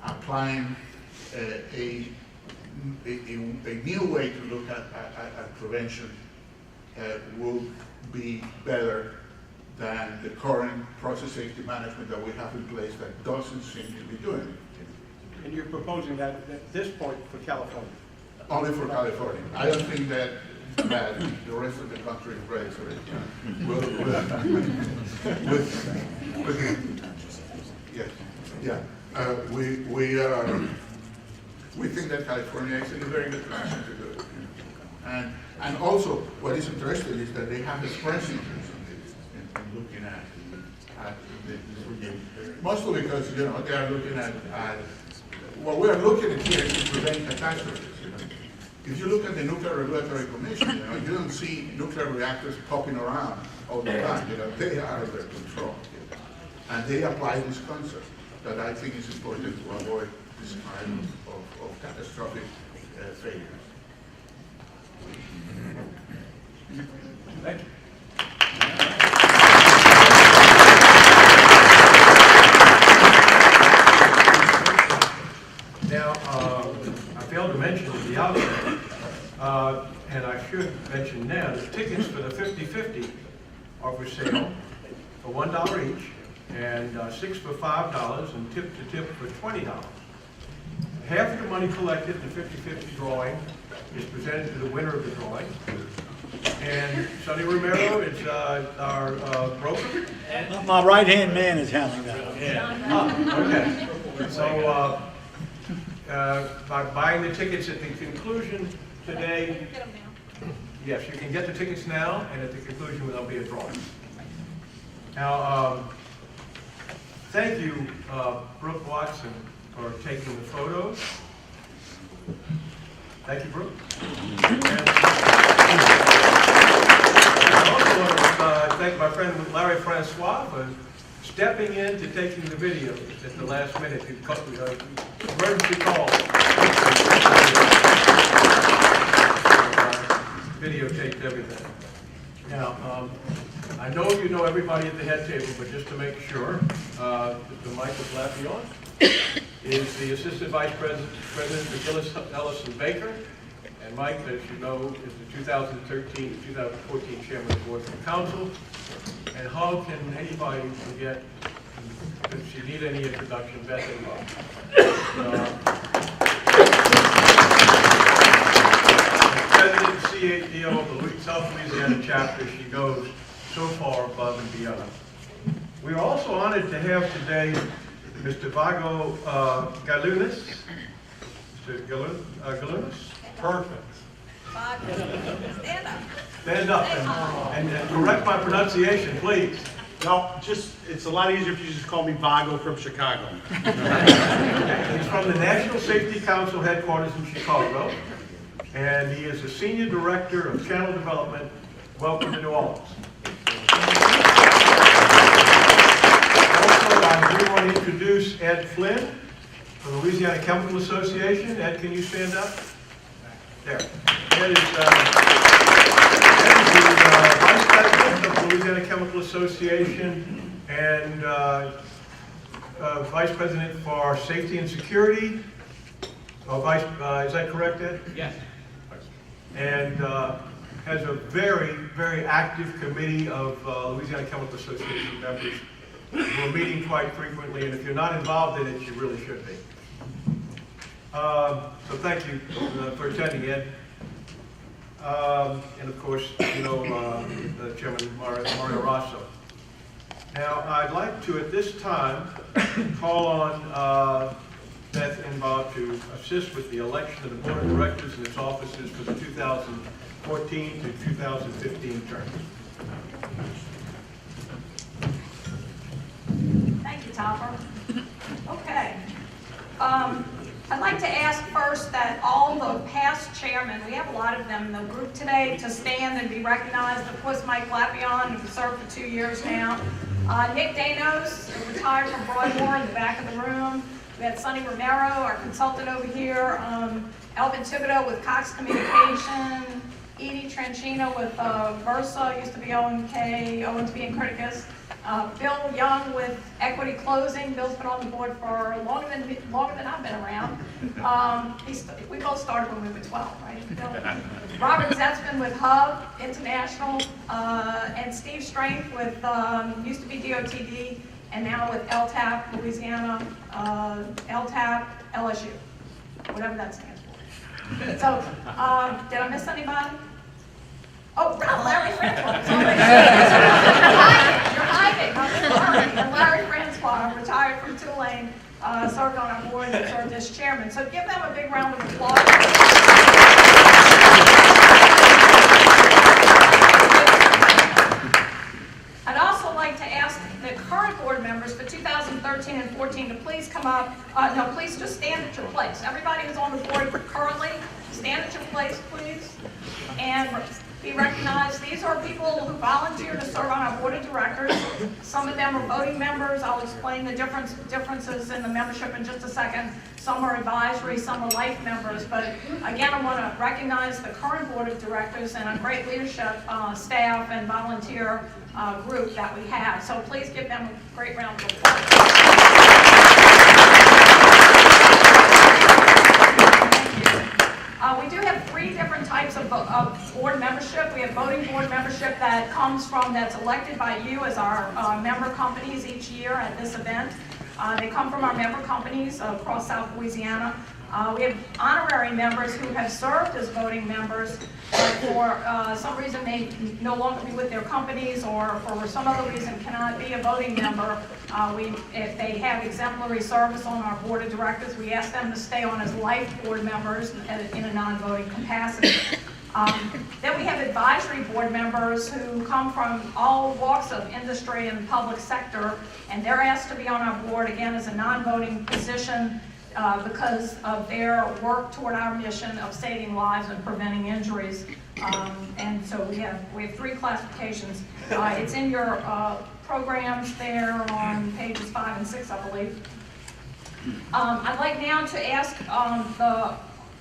applying a new way to look at prevention will be better than the current process safety management that we have in place that doesn't seem to be doing it. And you're proposing that at this point for California? Only for California. I don't think that the rest of the country is ready for it. Yes, yeah. We think that California is in a very good position to do it. And also, what is interesting is that they have expressed interest in looking at this regime. Mostly because, they are looking at what we are looking at here is to prevent catastrophes. If you look at the Nuclear Regulatory Commission, you don't see nuclear reactors popping around all the time. They are under control. And they apply this concept that I think is important to avoid this kind of catastrophic failures. Thank you. Now, I failed to mention at the outset, and I should mention now, the tickets for the 50/50 are for sale for $1 each, and 6 for $5, and tip to tip for $20. Half of the money collected in the 50/50 drawing is presented to the winner of the drawing. And Sonny Romero is our broker. My right-hand man is handling that. Yeah. Okay. So by buying the tickets at the conclusion today, yes, you can get the tickets now, and at the conclusion there'll be a drawing. Now, thank you, Brooke Watson, for taking the photos. Thank you, Brooke. I also want to thank my friend Larry Francois for stepping in to taking the video at the last minute. Emergency call. Videotaped everything. Now, I know you know everybody at the head table, but just to make sure, Mr. Michael Lapion is the Assistant Vice President for Gillis Ellison Baker. And Mike, as you know, is the 2013-2014 Chairman of the Board of Council. And how can anybody forget, if you need any introduction, Beth and Bob. President and CATO of the South Louisiana chapter, she goes so far above and beyond. We are also honored to have today Mr. Vago Galunas. Mr. Galunas? Perfect. Stand up. Stand up and correct my pronunciation, please. No, it's a lot easier if you just call me Vago from Chicago. He's from the National Safety Council headquarters in Chicago, and he is the Senior Director of Channel Development. Welcome to New Orleans. Also, I do want to introduce Ed Flynn from the Louisiana Chemical Association. Ed, can you stand up? There. Ed is the Vice President of the Louisiana Chemical Association and Vice President for Safety and Security. Is that correct, Ed? Yes. And has a very, very active committee of Louisiana Chemical Association members. We're meeting quite frequently, and if you're not involved in it, you really should be. So thank you for attending, Ed. And of course, you know, Chairman Mario Rosso. Now, I'd like to, at this time, call on Beth and Bob to assist with the election of the Board of Directors and its officers for the 2014 to 2015 term. Thank you, Topper. Okay. I'd like to ask first that all the past chairmen, we have a lot of them in the group today, to stand and be recognized. Of course, Mike Lapion, who served for 2 years now. Nick Danos, who retired from Broadmoor in the back of the room. We had Sonny Romero, our consultant over here. Elvin Thibodeau with Cox Communication. Edie Tranchino with Versa, used to be Owens B. and Criticus. Bill Young with Equity Closing. Bill's been on the board for longer than I've been around. We both started when we were 12, right? Bill? Robert Zetzman with Hub International, and Steve Strength with used to be DOTD and now with LTAP Louisiana, LTAP LSU, whatever that stands for. So, did I miss anybody? Oh, Larry Francois. You're hiding. I'm sorry. And Larry Francois, retired from Tulane, served on our board and served as chairman. So give them a big round of applause. I'd also like to ask the current board members for 2013 and 14 to please come up. No, please just stand at your place. Everybody who's on the board currently, stand at your place, please. And be recognized. These are people who volunteer to serve on our board of directors. Some of them are voting members. I'll explain the differences in the membership in just a second. Some are advisory, some are life members. But again, I want to recognize the current board of directors and a great leadership staff and volunteer group that we have. So please give them a great round of applause. We do have 3 different types of board membership. We have voting board membership that's elected by you as our member companies each year at this event. They come from our member companies across South Louisiana. We have honorary members who have served as voting members, but for some reason may no longer be with their companies or for some other reason cannot be a voting member. If they have exemplary service on our board of directors, we ask them to stay on as life board members in a non-voting capacity. Then we have advisory board members who come from all walks of industry and public sector, and they're asked to be on our board again as a non-voting position because of their work toward our mission of saving lives and preventing injuries. And so we have 3 classifications. It's in your programs there on pages 5 and 6, I believe. I'd like now to ask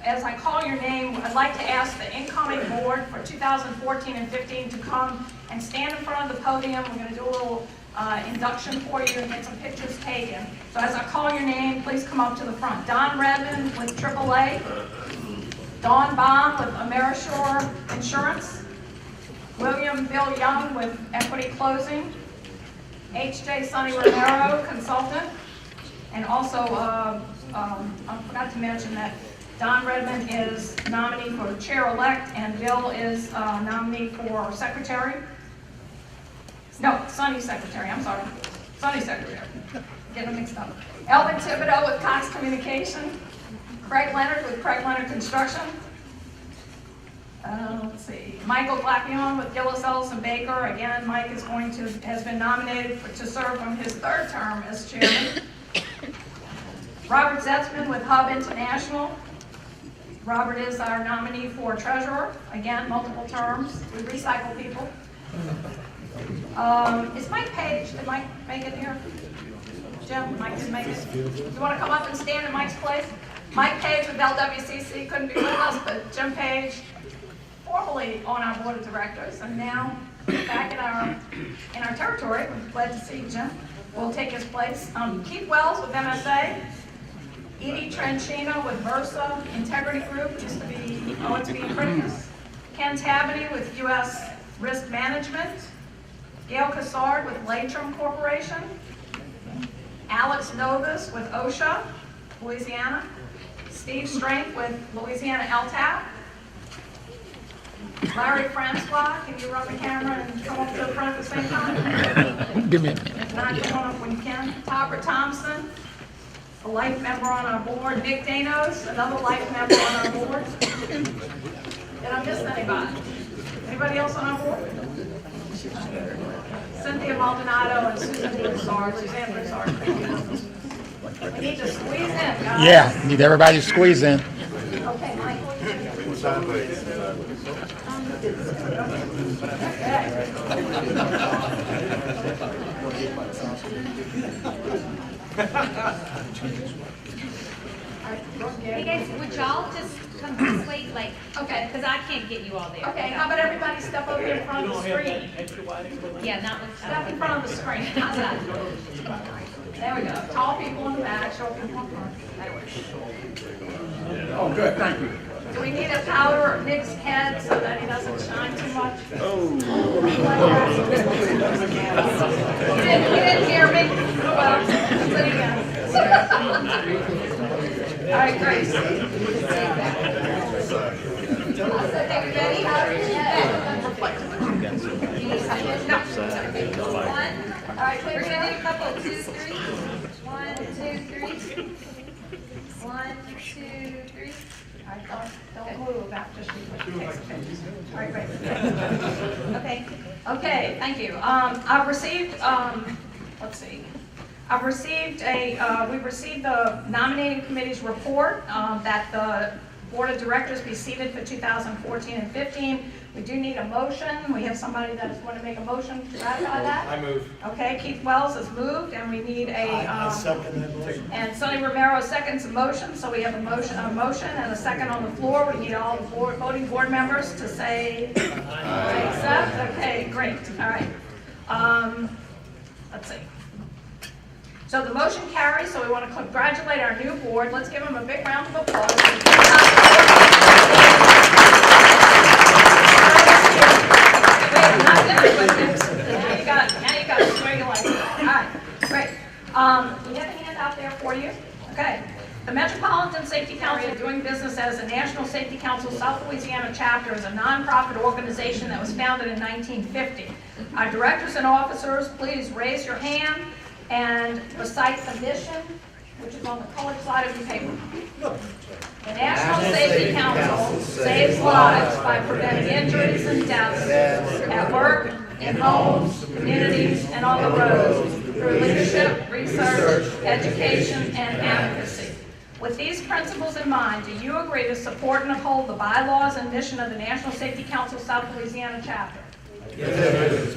as I call your name, I'd like to ask the incoming board for 2014 and 15 to come and stand in front of the podium. We're going to do a little induction for you and get some pictures taken. So as I call your name, please come up to the front. Don Redmond with AAA. Dawn Baum with Amerishore Insurance. William Bill Young with Equity Closing. H.J. Sonny Romero, Consultant. And also, I forgot to mention that Don Redmond is nominee for chair-elect, and Bill is nominee for secretary. No, Sonny's secretary, I'm sorry. Sonny's secretary. Getting them mixed up. Elvin Thibodeau with Cox Communication. Craig Leonard with Craig Leonard Construction. Let's see, Michael Glapion with Gillis Ellis and Baker. Again, Mike has been nominated to serve on his 3rd term as chairman. Robert Zetzman with Hub International. Robert is our nominee for treasurer. Again, multiple terms. We recycle people. Is Mike Page? Did Mike make it here? Jim, Mike didn't make it. You want to come up and stand in Mike's place? Mike Page with LWCC couldn't be with us, but Jim Page, formerly on our board of directors, and now back in our territory. We're glad to see Jim. Will take his place. Keith Wells with MSA. Edie Tranchina with Versa Integrity Group, used to be OSB Apprentice. Ken Tabaney with U.S. Risk Management. Gail Cassard with Latrim Corporation. Alex Novus with OSHA, Louisiana. Steve Strength with Louisiana LTAP. Larry Francois, can you run the camera and come up to the front at the same time? Give me a minute. Not come up when you can. Topper Thompson, a life member on our board. Nick Danos, another life member on our board. Did I miss anybody? Anybody else on our board? Cynthia Maldonado and Susan Broussard. Suzanne Broussard. We need to squeeze in, guys. Yeah, need everybody to squeeze in. Okay, Michael. Hey guys, would y'all just come this way, like, okay, because I can't get you all there. Okay, how about everybody step over in front of the screen? Yeah, not with Step in front of the screen. How's that? There we go. Tall people in the back, short people in front. There we go. Oh, good, thank you. Do we need a powder or Nick's head so that he doesn't shine too much? Oh. You didn't hear me? Well, let it go. All right, Grace. Okay, ready? One. All right, we're going to do a couple. 2, 3. 1, 2, 3. 1, 2, 3. All right, don't move after she takes a picture. All right, great. Okay. Okay, thank you. I've received, let's see. We've received the nominating committee's report that the board of directors be seated for 2014 and 15. We do need a motion. We have somebody that's going to make a motion to ratify that. I move. Okay, Keith Wells has moved, and we need I second that motion. and Sonny Romero seconds the motion. So we have a motion and a second on the floor. We need all the voting board members to say I accept. Okay, great. All right. Let's see. So the motion carries, so we want to congratulate our new board. Let's give them a big round of applause. Wait, not finished with this. Now you got it where you like it. All right, great. We have a hand out there for you. Okay. The Metropolitan Safety Council, doing business as the National Safety Council South Louisiana chapter, is a nonprofit organization that was founded in 1950. Our directors and officers, please raise your hand and recite the mission, which is on the colored side of your paper. The National Safety Council saves lives by preventing injuries and deaths at work, in homes, communities, and on the roads through leadership, research, education, and advocacy. With these principles in mind, do you agree to support and uphold the bylaws and mission of the National Safety Council South Louisiana chapter? Yes.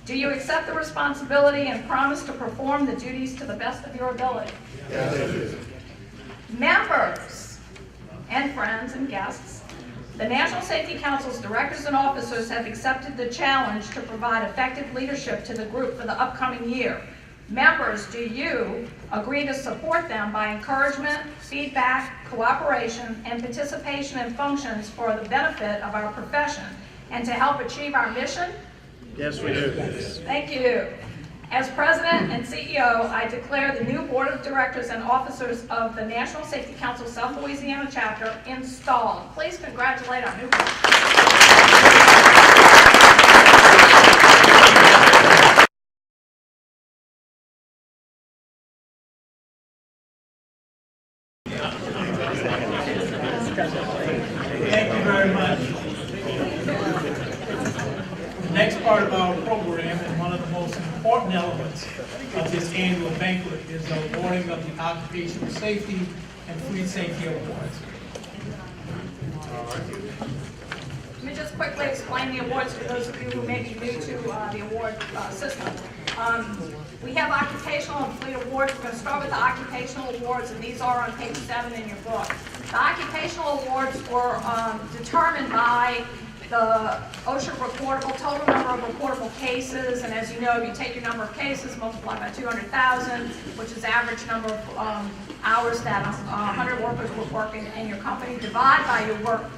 Do you accept the responsibility and promise to perform the duties to the best of your ability? Yes. Members and friends and guests, the National Safety Council's directors and officers have accepted the challenge to provide effective leadership to the group for the upcoming year. Members, do you agree to support them by encouragement, feedback, cooperation, and participation in functions for the benefit of our profession and to help achieve our mission? Yes, we do. Thank you. As President and CEO, I declare the new Board of Directors and Officers of the National Safety Council South Louisiana Chapter installed. Please congratulate our new board. Thank you very much. part of our program, and one of the most important elements of this annual banquet is the awarding of the Occupational Safety and Food Safety Awards. Let me just quickly explain the awards for those of you who may be new to the award system. We have occupational and fleet awards. We're going to start with the occupational awards, and these are on page 7 in your book. The occupational awards were determined by the OSHA reportable, total number of reportable cases, and as you know, you take your number of cases, multiply by 200,000, which is average number of hours that 100 workers would work in your company, divide by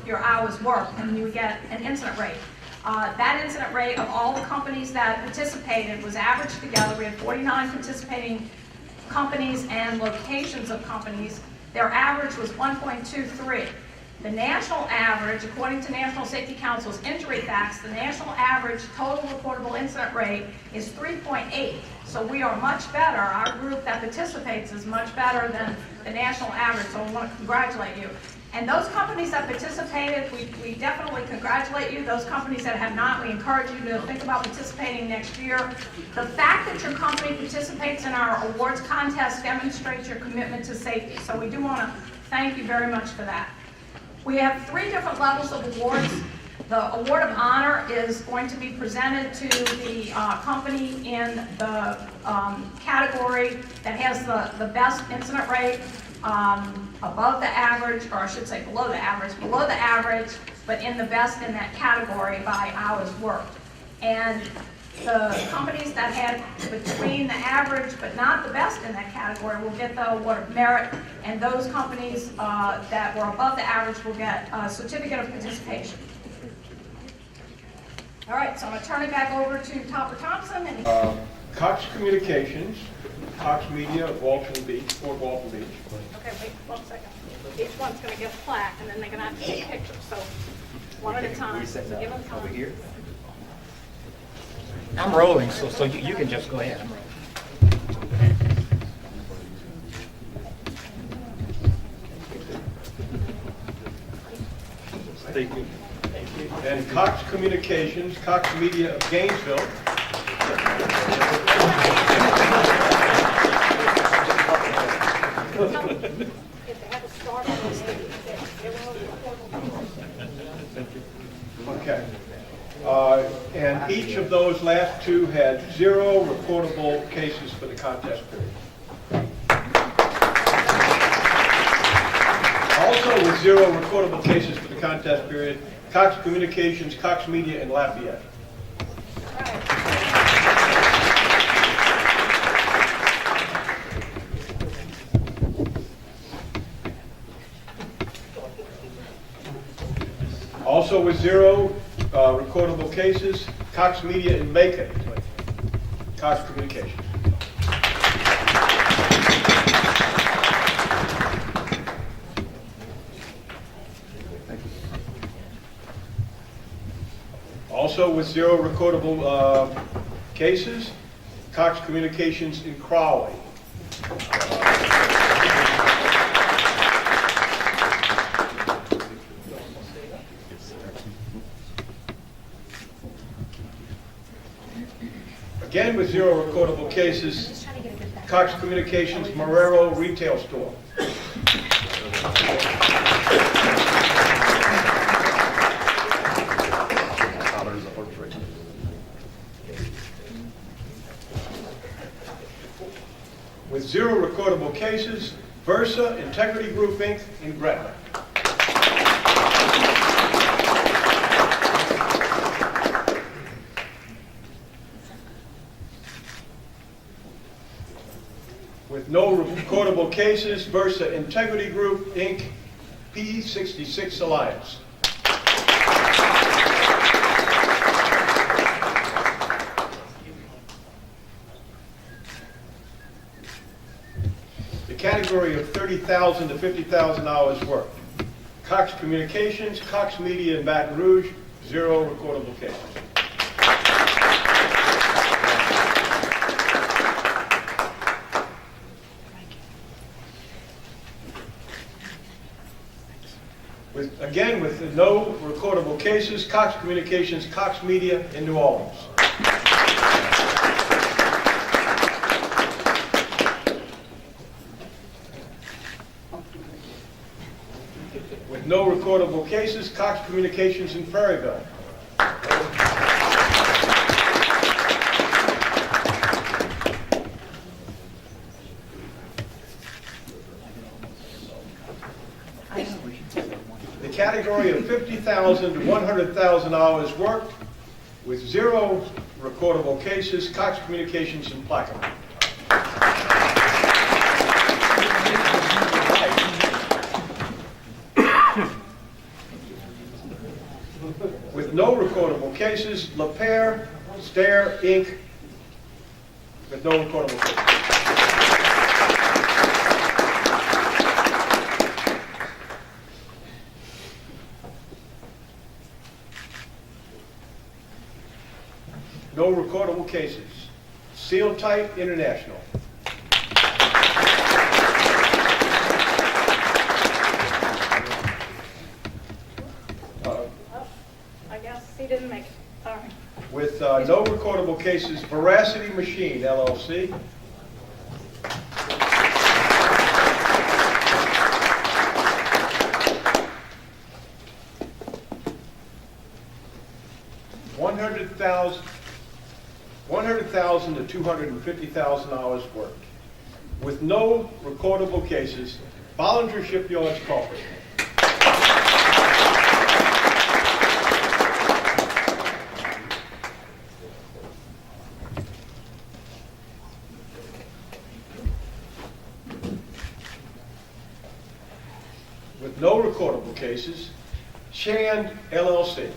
your hours worked, and you would get an incident rate. That incident rate of all the companies that participated was averaged together. We had 49 participating companies and locations of companies. Their average was 1.23. The national average, according to National Safety Council's injury facts, the national average total reportable incident rate is 3.8. So we are much better. Our group that participates is much better than the national average, so I want to congratulate you. And those companies that participated, we definitely congratulate you. Those companies that have not, we encourage you to think about participating next year. The fact that your company participates in our awards contest demonstrates your commitment to safety. So we do want to thank you very much for that. We have 3 different levels of awards. The Award of Honor is going to be presented to the company in the category that has the best incident rate, above the average, or I should say below the average, but in the best in that category by hours worked. And the companies that had between the average but not the best in that category will get the Award of Merit, and those companies that were above the average will get a Certificate of Participation. All right, so I'm going to turn it back over to Topper Thompson. And Cox Communications, Cox Media of Walton Beach, Fort Walton Beach. Okay, wait 1 second. Each one's going to get a plaque, and then they're going to have to take pictures. So one at a time. So give them time. Over here. I'm rolling, so you can just go ahead. I'm rolling. Thank you. And Cox Communications, Cox Media of Gainesville. Okay. And each of those last 2 had 0 reportable cases for the contest period. Also with 0 recordable cases for the contest period, Cox Communications, Cox Media in Lafayette. Also with 0 recordable cases, Cox Media in Macon, Cox Communications. Also with 0 recordable cases, Cox Communications in Crowley. Again with 0 recordable cases, Cox Communications Marrero Retail Store. With 0 recordable cases, Versa Integrity Group Inc. in Gretna. With no recordable cases, Versa Integrity Group Inc. P66 Alliance. The category of 30,000 to 50,000 hours worked. Cox Communications, Cox Media in Baton Rouge, 0 recordable cases. Again, with no recordable cases, Cox Communications, Cox Media in New Orleans. no recordable cases, Cox Communications in Prairieville. The category of 50,000 to 100,000 hours worked with 0 recordable cases, Cox Communications in Plaquemine. With no recordable cases, LaPere, Stair, Inc. with no recordable cases. No recordable cases. Seal Tight International. I guess he didn't make it. All right. With no recordable cases, Veracity Machine, LLC. $100,000 to 250,000 hours worked. With no recordable cases, Bollinger Shipyards Corporation. With no recordable cases, Shand LLC.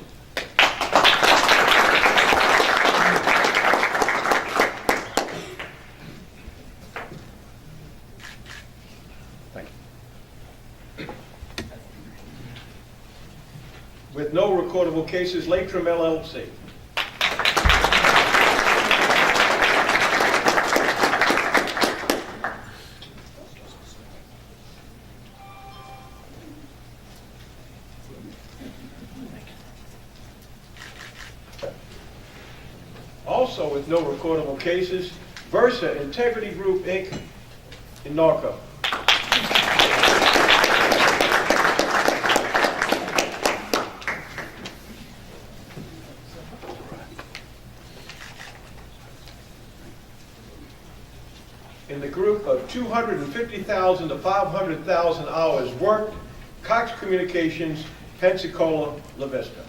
With no recordable cases, Latrim LLC. Also with no recordable cases, Versa Integrity Group, Inc. in Norco. In the group of 250,000 to 500,000 hours worked, Cox Communications, Pensacola, La Vista.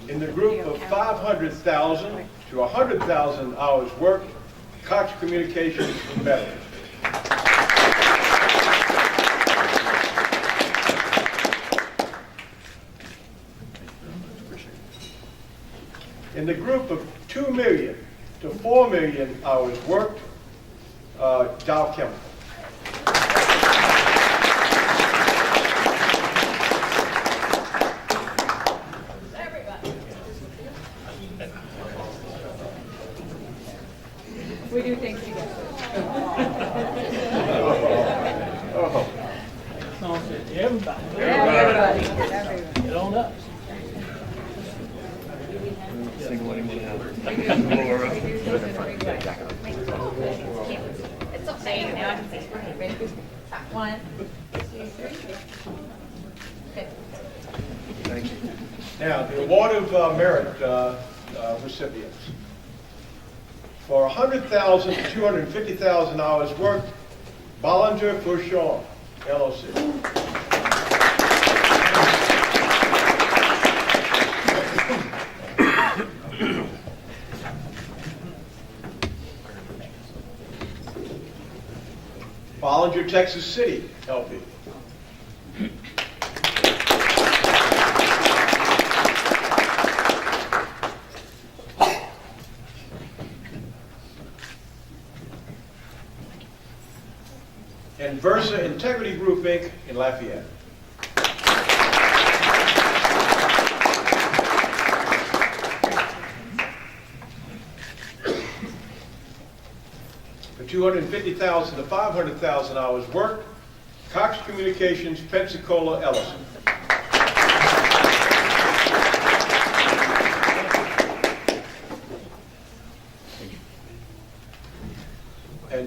In the group of 500,000 to 100,000 hours worked, Cox Communications, Bedford. In the group of 2 million to 4 million hours worked, Dow Chemical. We do things together. Everybody. Get on up. It's okay, now I can say it. Ready? 1, 2, 3. Okay. Thank you. Now, the award of merit recipients. For 100,000 to 250,000 hours worked, Bollinger Bouchon, LLC. Bollinger, Texas City, LP. And Versa Integrity Group, Inc. in Lafayette. For 250,000 to 500,000 hours worked, Cox Communications, Pensacola, Ellison.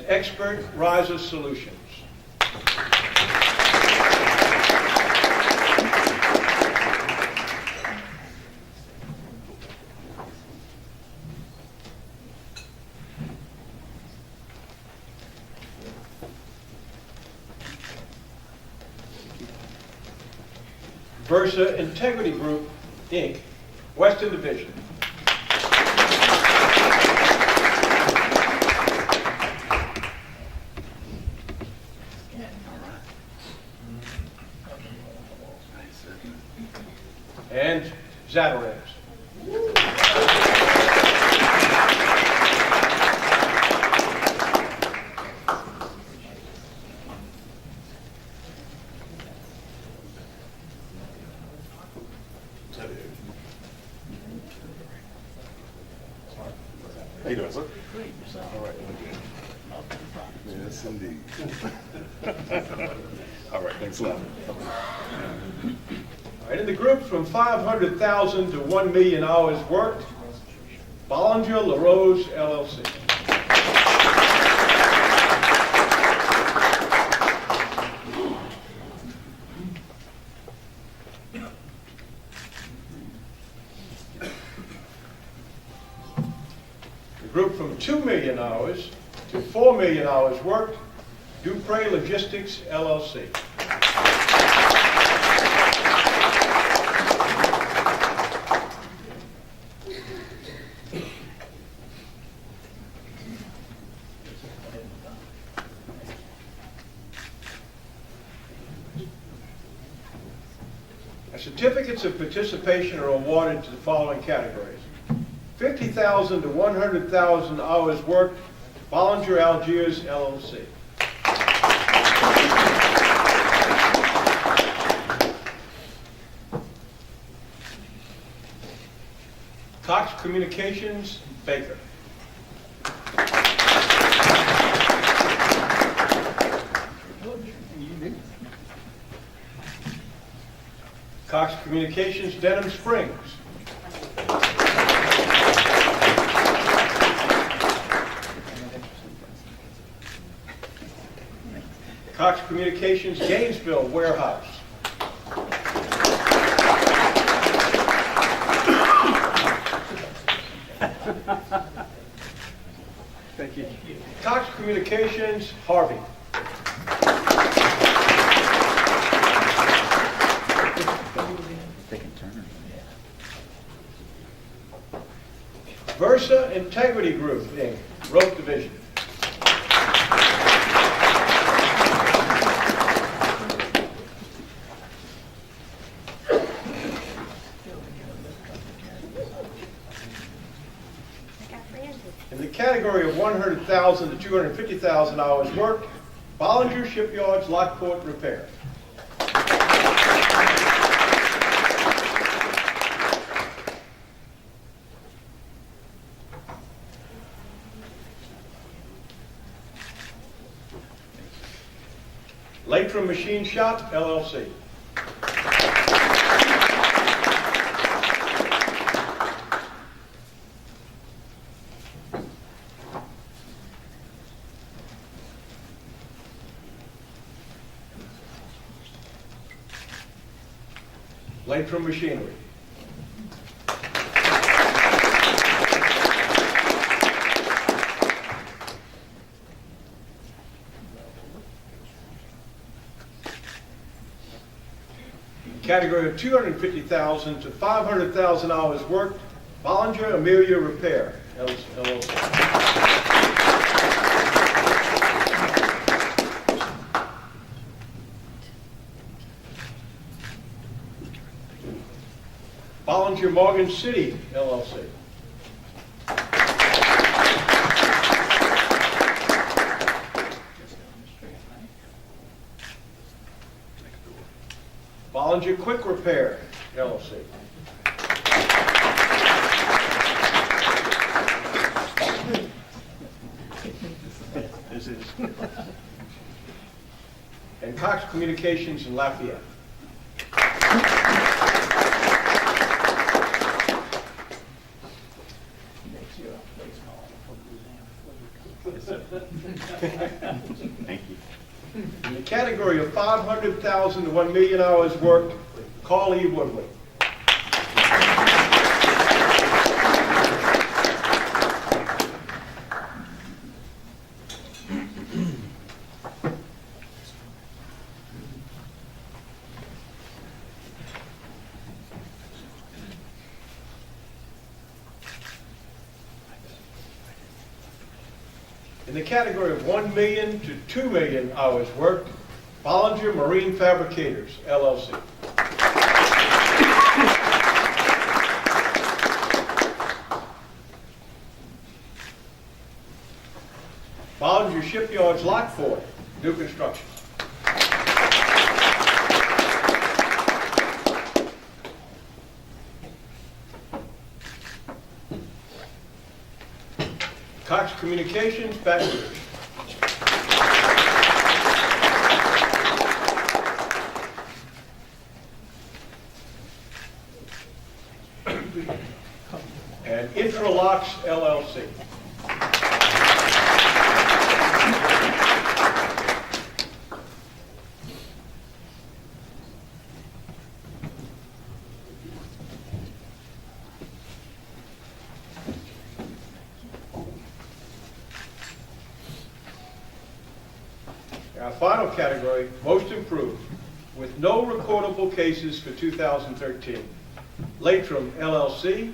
Expert Riser Solutions. Versa Integrity Group, Inc., Western Division. And Zatarans. How you doing, sir? Great. All right. Yes, indeed. All right, thanks a lot. All right, in the group from 500,000 to 1 million hours worked, Bollinger LaRose, LLC. The group from 2 million hours to 4 million hours worked, Dupre Logistics, LLC. Certificates of participation are awarded to the following categories: 50,000 to 100,000 hours worked, Bollinger Algiers, LLC. Cox Communications, Baker. Cox Communications, Denham Springs. Cox Communications, Gainesville Warehouse. Thank you. Cox Communications, Harvey. Versa Integrity Group, Inc., Rope Division. In the category of 100,000 to 250,000 hours worked, Bollinger Shipyards, Lockport Repair. Latrim Machine Shop, LLC. Latrim Machinery. Category of 250,000 to 500,000 hours worked, Bollinger Amelia Repair, LLC. Bollinger Morgan City, LLC. Bollinger Quick Repair, LLC. This is. And Cox Communications in Lafayette. In the category of 500,000 to 1 million hours worked, Carl E. Woodward. In the category of 1 million to 2 million hours worked, Bollinger Marine Fabricators, LLC. Bollinger Shipyards Lockport, new construction. Cox Communications, Baton Rouge. And Intralocks, LLC. Our final category, most improved, with no recordable cases for 2013. Latrim, LLC.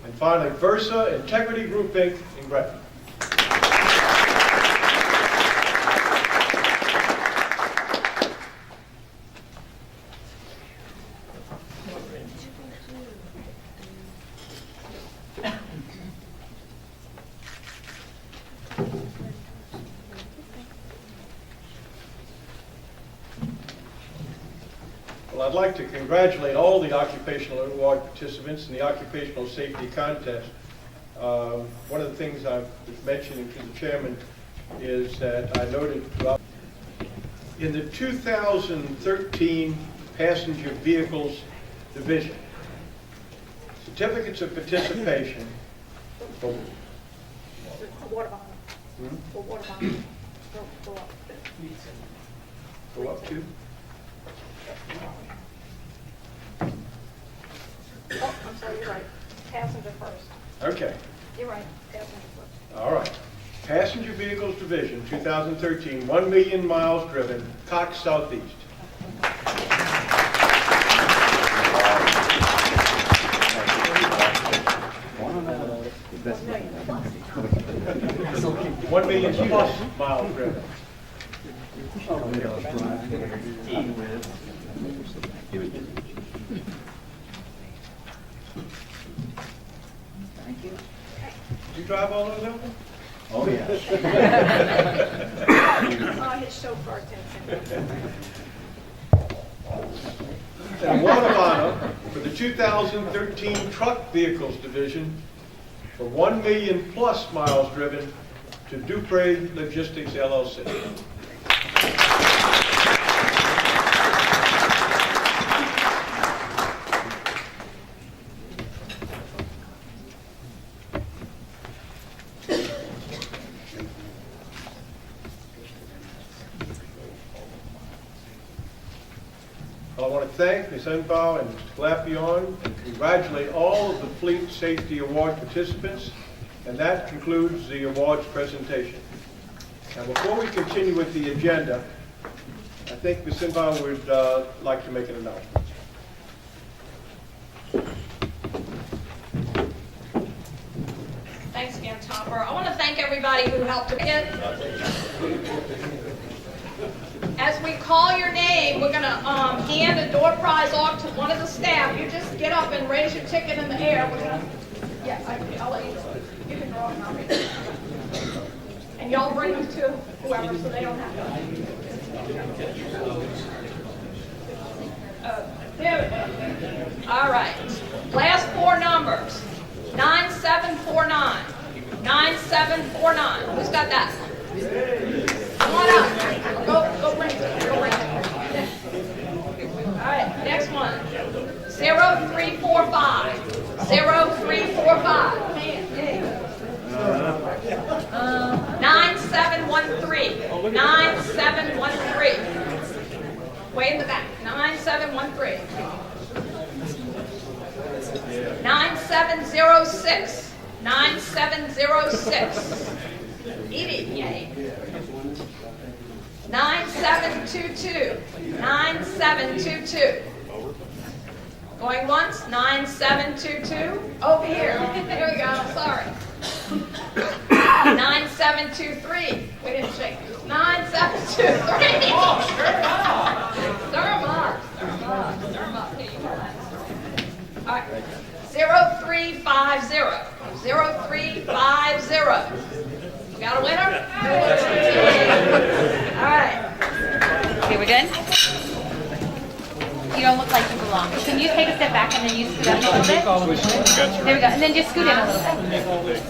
And finally, Versa Integrity Group, Inc. in Gretna. Well, I'd like to congratulate all the occupational award participants in the occupational safety contest. One of the things I was mentioning to the chairman is that I noted throughout in the 2013 Passenger Vehicles Division, certificates of participation for Water bottle. For water bottle. Go up. Go up to? Oh, I'm sorry, you're right. Passenger first. Okay. You're right. Passenger first. All right. Passenger Vehicles Division, 2013, 1 million miles driven, Cox Southeast. 1 million plus miles driven. Thank you. Did you drive all those over? Oh, yeah. Oh, his chauffeur attends him. And award of honor for the 2013 Truck Vehicles Division for 1 million plus miles driven to Dupre Logistics, LLC. I want to thank Ms. Enbau and Mr. Glapion and congratulate all of the Fleet Safety Award participants. And that concludes the awards presentation. Now, before we continue with the agenda, I think Ms. Enbau would like to make an announcement. Thanks again, Topper. I want to thank everybody who helped to get. As we call your name, we're going to hand a door prize off to one of the staff. You just get up and raise your ticket in the air. We're going to, I'll let you. You can draw them out. And y'all bring them to whoever so they don't have to. There we go. All right. Last four numbers. 9749. 9749. Who's got that? Come on up. way in the back. 9713. 9706. 9706. Edie, yay. 9722. 9722. Going once. 9722. Over here. Here we go. Sorry. 9723. We didn't shake these. 9723. Oh, stir them up. Stir them up. Stir them up. Here, you hold that. All right. 0350. 0350. We got a winner? All right. Okay, we're good? You don't look like you belong. Can you take a step back and then you scoot up a little bit? There we go. And then just scoot in a little bit.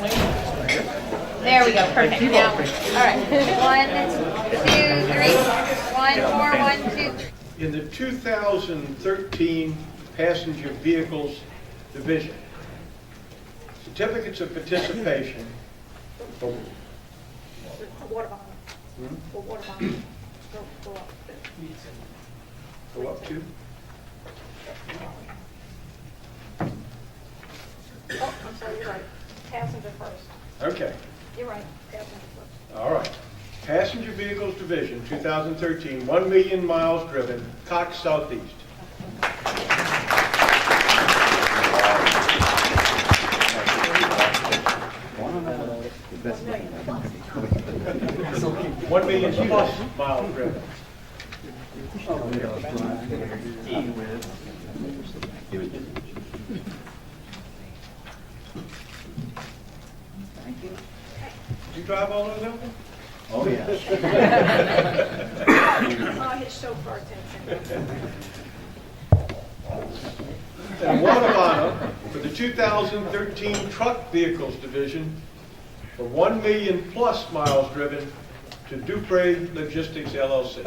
There we go. Perfect. Now, all right. 1, 2, 3. 1 more. 1, 2. In the 2013 Passenger Vehicles Division, certificates of participation for Water bottle. For water bottle. Go up. go up to. Oh, I'm sorry, you're right. Passenger first. Okay. You're right. Passenger first. All right. Passenger Vehicles Division, 2013, 1 million miles driven, Cox Southeast. $1 million plus miles driven. Did you drive all over them? Oh, yeah. Oh, his chauffeur takes it. And award of honor for the 2013 Truck Vehicles Division for 1 million plus miles driven to Dupre Logistics LLC.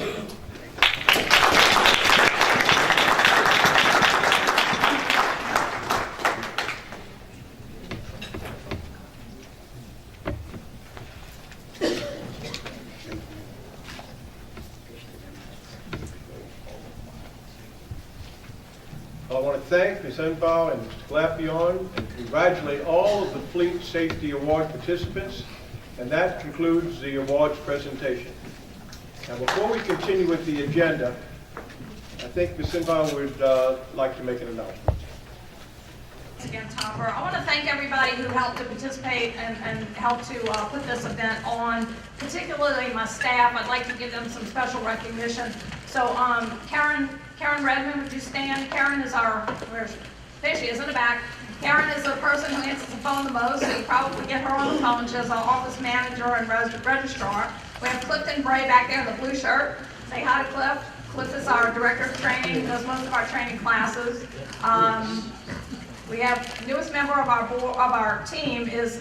I want to thank Ms. Enbow and Mr. Glapion and congratulate all of the Fleet Safety Award participants. And that concludes the awards presentation. Now, before we continue with the agenda, I think Ms. Enbow would like to make an announcement. Again, Topper. I want to thank everybody who helped to participate and helped to put this event on, particularly my staff. I'd like to give them some special recognition. So Karen Redmond, would you stand? Karen is our, there she is in the back. Karen is the person who answers the phone the most, so you probably get her on the phone. She's our office manager and registrar. We have Clifton Bray back there in the blue shirt. Say hi to Cliff. Cliff is our director of training, who does most of our training classes. We have newest member of our board, of our team is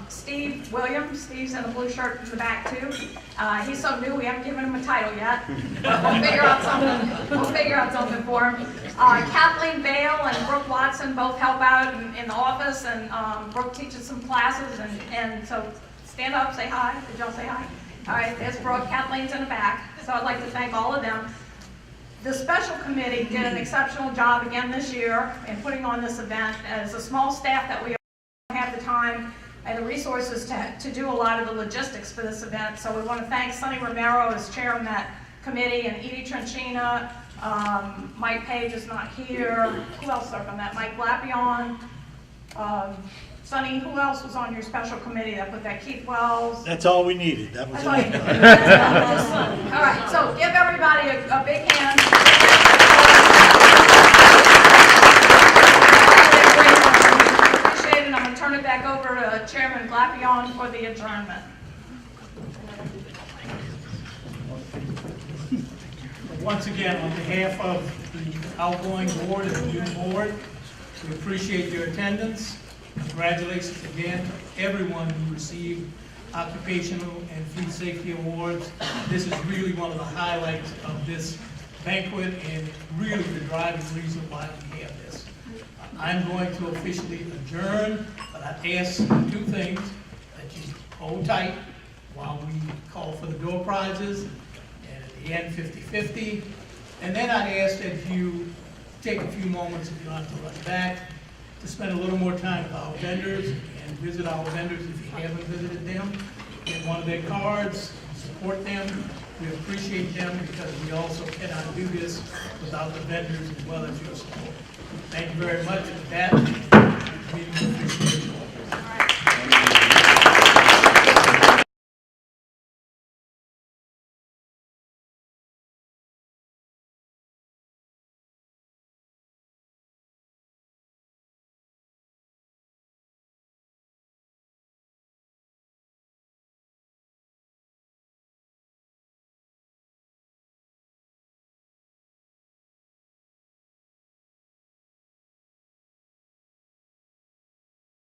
Steve Williams. Steve's in the blue shirt in the back too. He's so new, we haven't given him a title yet. But we'll figure out something. We'll figure out something for him. Kathleen Bale and Brooke Watson both help out in the office, and Brooke teaches some classes. And so stand up, say hi. Did y'all say hi? All right, there's Brooke. Kathleen's in the back. So I'd like to thank all of them. The special committee did an exceptional job again this year in putting on this event. As a small staff that we have the time and the resources to do a lot of the logistics for this event. So we want to thank Sonny Romero as chair of that committee, and Edie Tranchina. Mike Page is not here. Who else served on that? Mike Glapion. Sonny, who else was on your special committee that put that? Keith Wells? That's all we needed. That was it. All right, so give everybody a big hand. Appreciate it. I'm going to turn it back over to Chairman Glapion for the adjournment. Once again, on behalf of the outgoing board and the new board, we appreciate your attendance. Congratulations again to everyone who received occupational and fleet safety awards. This is really one of the highlights of this banquet and really the driving reason why we have this. I'm going to officially adjourn, but I ask two things: that you hold tight while we call for the door prizes, and at the end 50-50, And then I'd ask that you take a few moments, if you don't have to rush back, to spend a little more time with our vendors and visit our vendors if you haven't visited them. Get one of their cards, support them. We appreciate them because we also cannot do this without the vendors as well as your support. Thank you very much. With that, the meeting is adjourned.